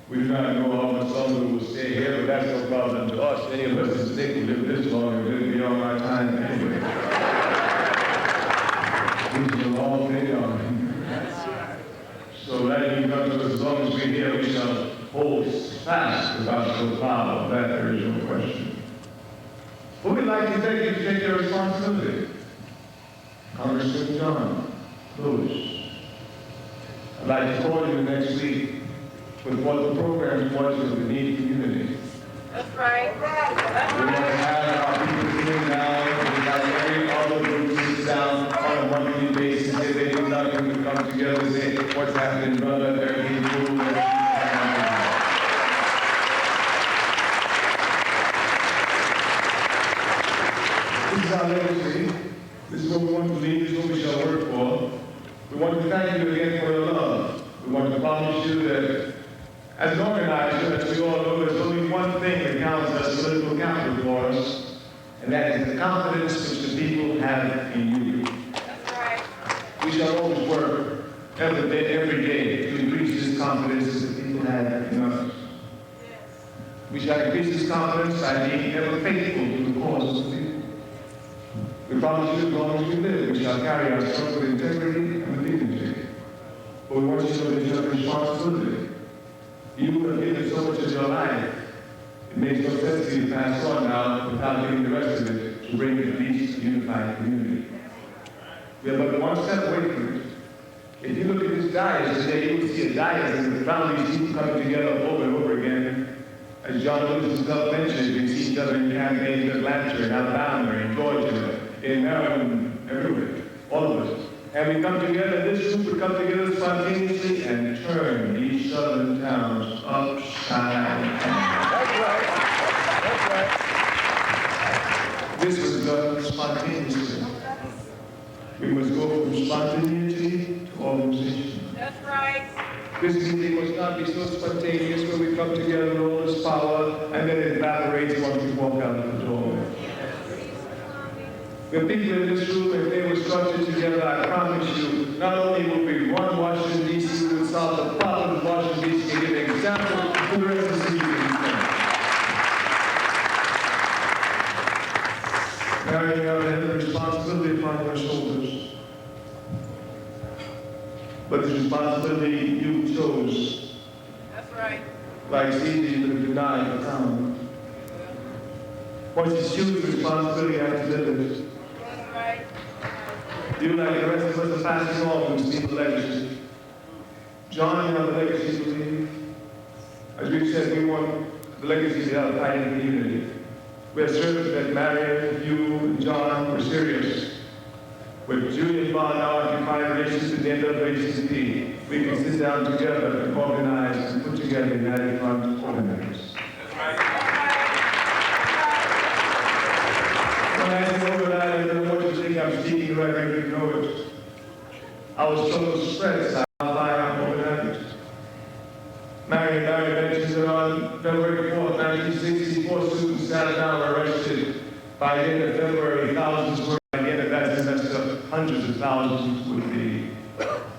We do not know how much longer we'll stay here, but that's no problem to us. Any of us is think we live this long and live beyond our time anyway. This is a long day on. So that you come to us, as long as we're here, we shall hold fast the gospel power. That there is no question. What we'd like to take is to take your responsibility. Congressman John Lewis, I'd like to call you next week with what the program was of the needy community. That's right. We want to have our people sitting down, we have every other group sit down on a monthly basis. If they do nothing to come together and say, what's happening, brother, everything's cool, This is our legacy. This is what we want to leave. This is what we shall work for. We want to thank you again for your love. We want to promise you that as an organizer, as we all know, there's only one thing that counts as political capital for us, and that is the confidence which the people have in you. That's right. We shall always work every day to increase this confidence that the people have in us. Yes. We shall increase this confidence by being ever faithful to the cause of the people. We promise you as long as we live, we shall carry ourselves with integrity and with dignity. But we want you to know that you have a responsibility. You have given so much of your life. It makes no sense for you to pass on now without giving the rest of it to bring at least a unified community. We are but one step away from it. If you look at this dais today, you will see a dais and the families keep coming together over and over again. As John Lewis himself mentioned, we see each other in campaigns in Atlanta, in Alabama, in Georgia, in Maryland, everywhere, all of us. And we come together, this group would come together spontaneously and turn these southern towns upside down. That's right. That's right. This was done spontaneously. We must go from spontaneity to organization. That's right. This meeting must not be so spontaneous where we come together with all this power and then it evaporates once we walk out of the door. The people in this room, if they were structured together, I promise you, not only will we run Washington, D.C., we will solve the problem of Washington, D.C., and give an example to the rest of the city. Carrying out the responsibility upon your shoulders. But it's responsibility you chose. That's right. Like it's easy to deny the town. Once you choose the responsibility, you have to live it. You, like the rest of us, are passing on to see the legacy. John, you have a legacy to leave. As we said, we want the legacy to help fight in the community. We are certain that Marion, you, and John were serious with Julia found our occupied relations to the NAACP, we can sit down together and organize and put together United Front organizers. When I say organize, I don't want you to think I'm speaking right, I didn't know it. I was so stressed, I was by organizers. Mary mentions that on February 4th, 1964, students sat down arrested. By the end of February, thousands were. By the end of that semester, hundreds of thousands would be.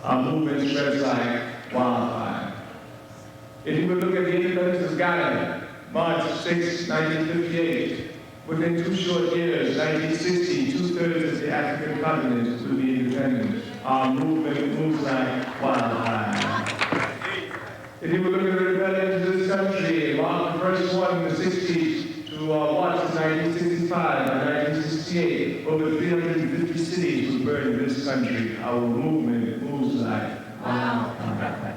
Our movement spreads like wildfire. If you would look at the independence of Ghana, March 6, 1958, within 2 short years, 1960, 2/3 of the African continent will be independent. Our movement moves like wildfire. If you would look at the rebellion to this country, Mark, the first one in the 60s to watch in 1965 and 1968, over 350 cities were burned in this country. Our movement moves like wildfire.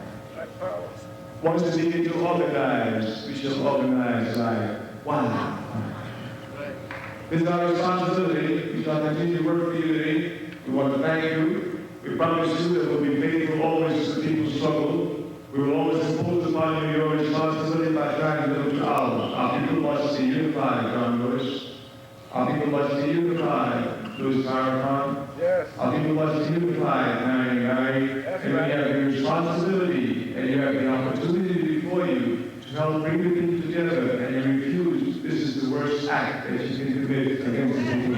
Once we begin to organize, we shall organize like wildfire. This is our responsibility. We shall continue to work for unity. We want to thank you. We promise you that we'll be faithful always to the people's struggle. We will always impose upon you your responsibility by trying to live to ours. Our people must be unified, John Lewis. Our people must be unified, Louis Farrakhan. Yes. Our people must be unified, Mary. And we have the responsibility and you have the opportunity before you to help bring the people together, and you refuse. This is the worst act that you can commit against the people.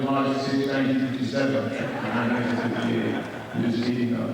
March 6, 1957, and 1958, in this meeting of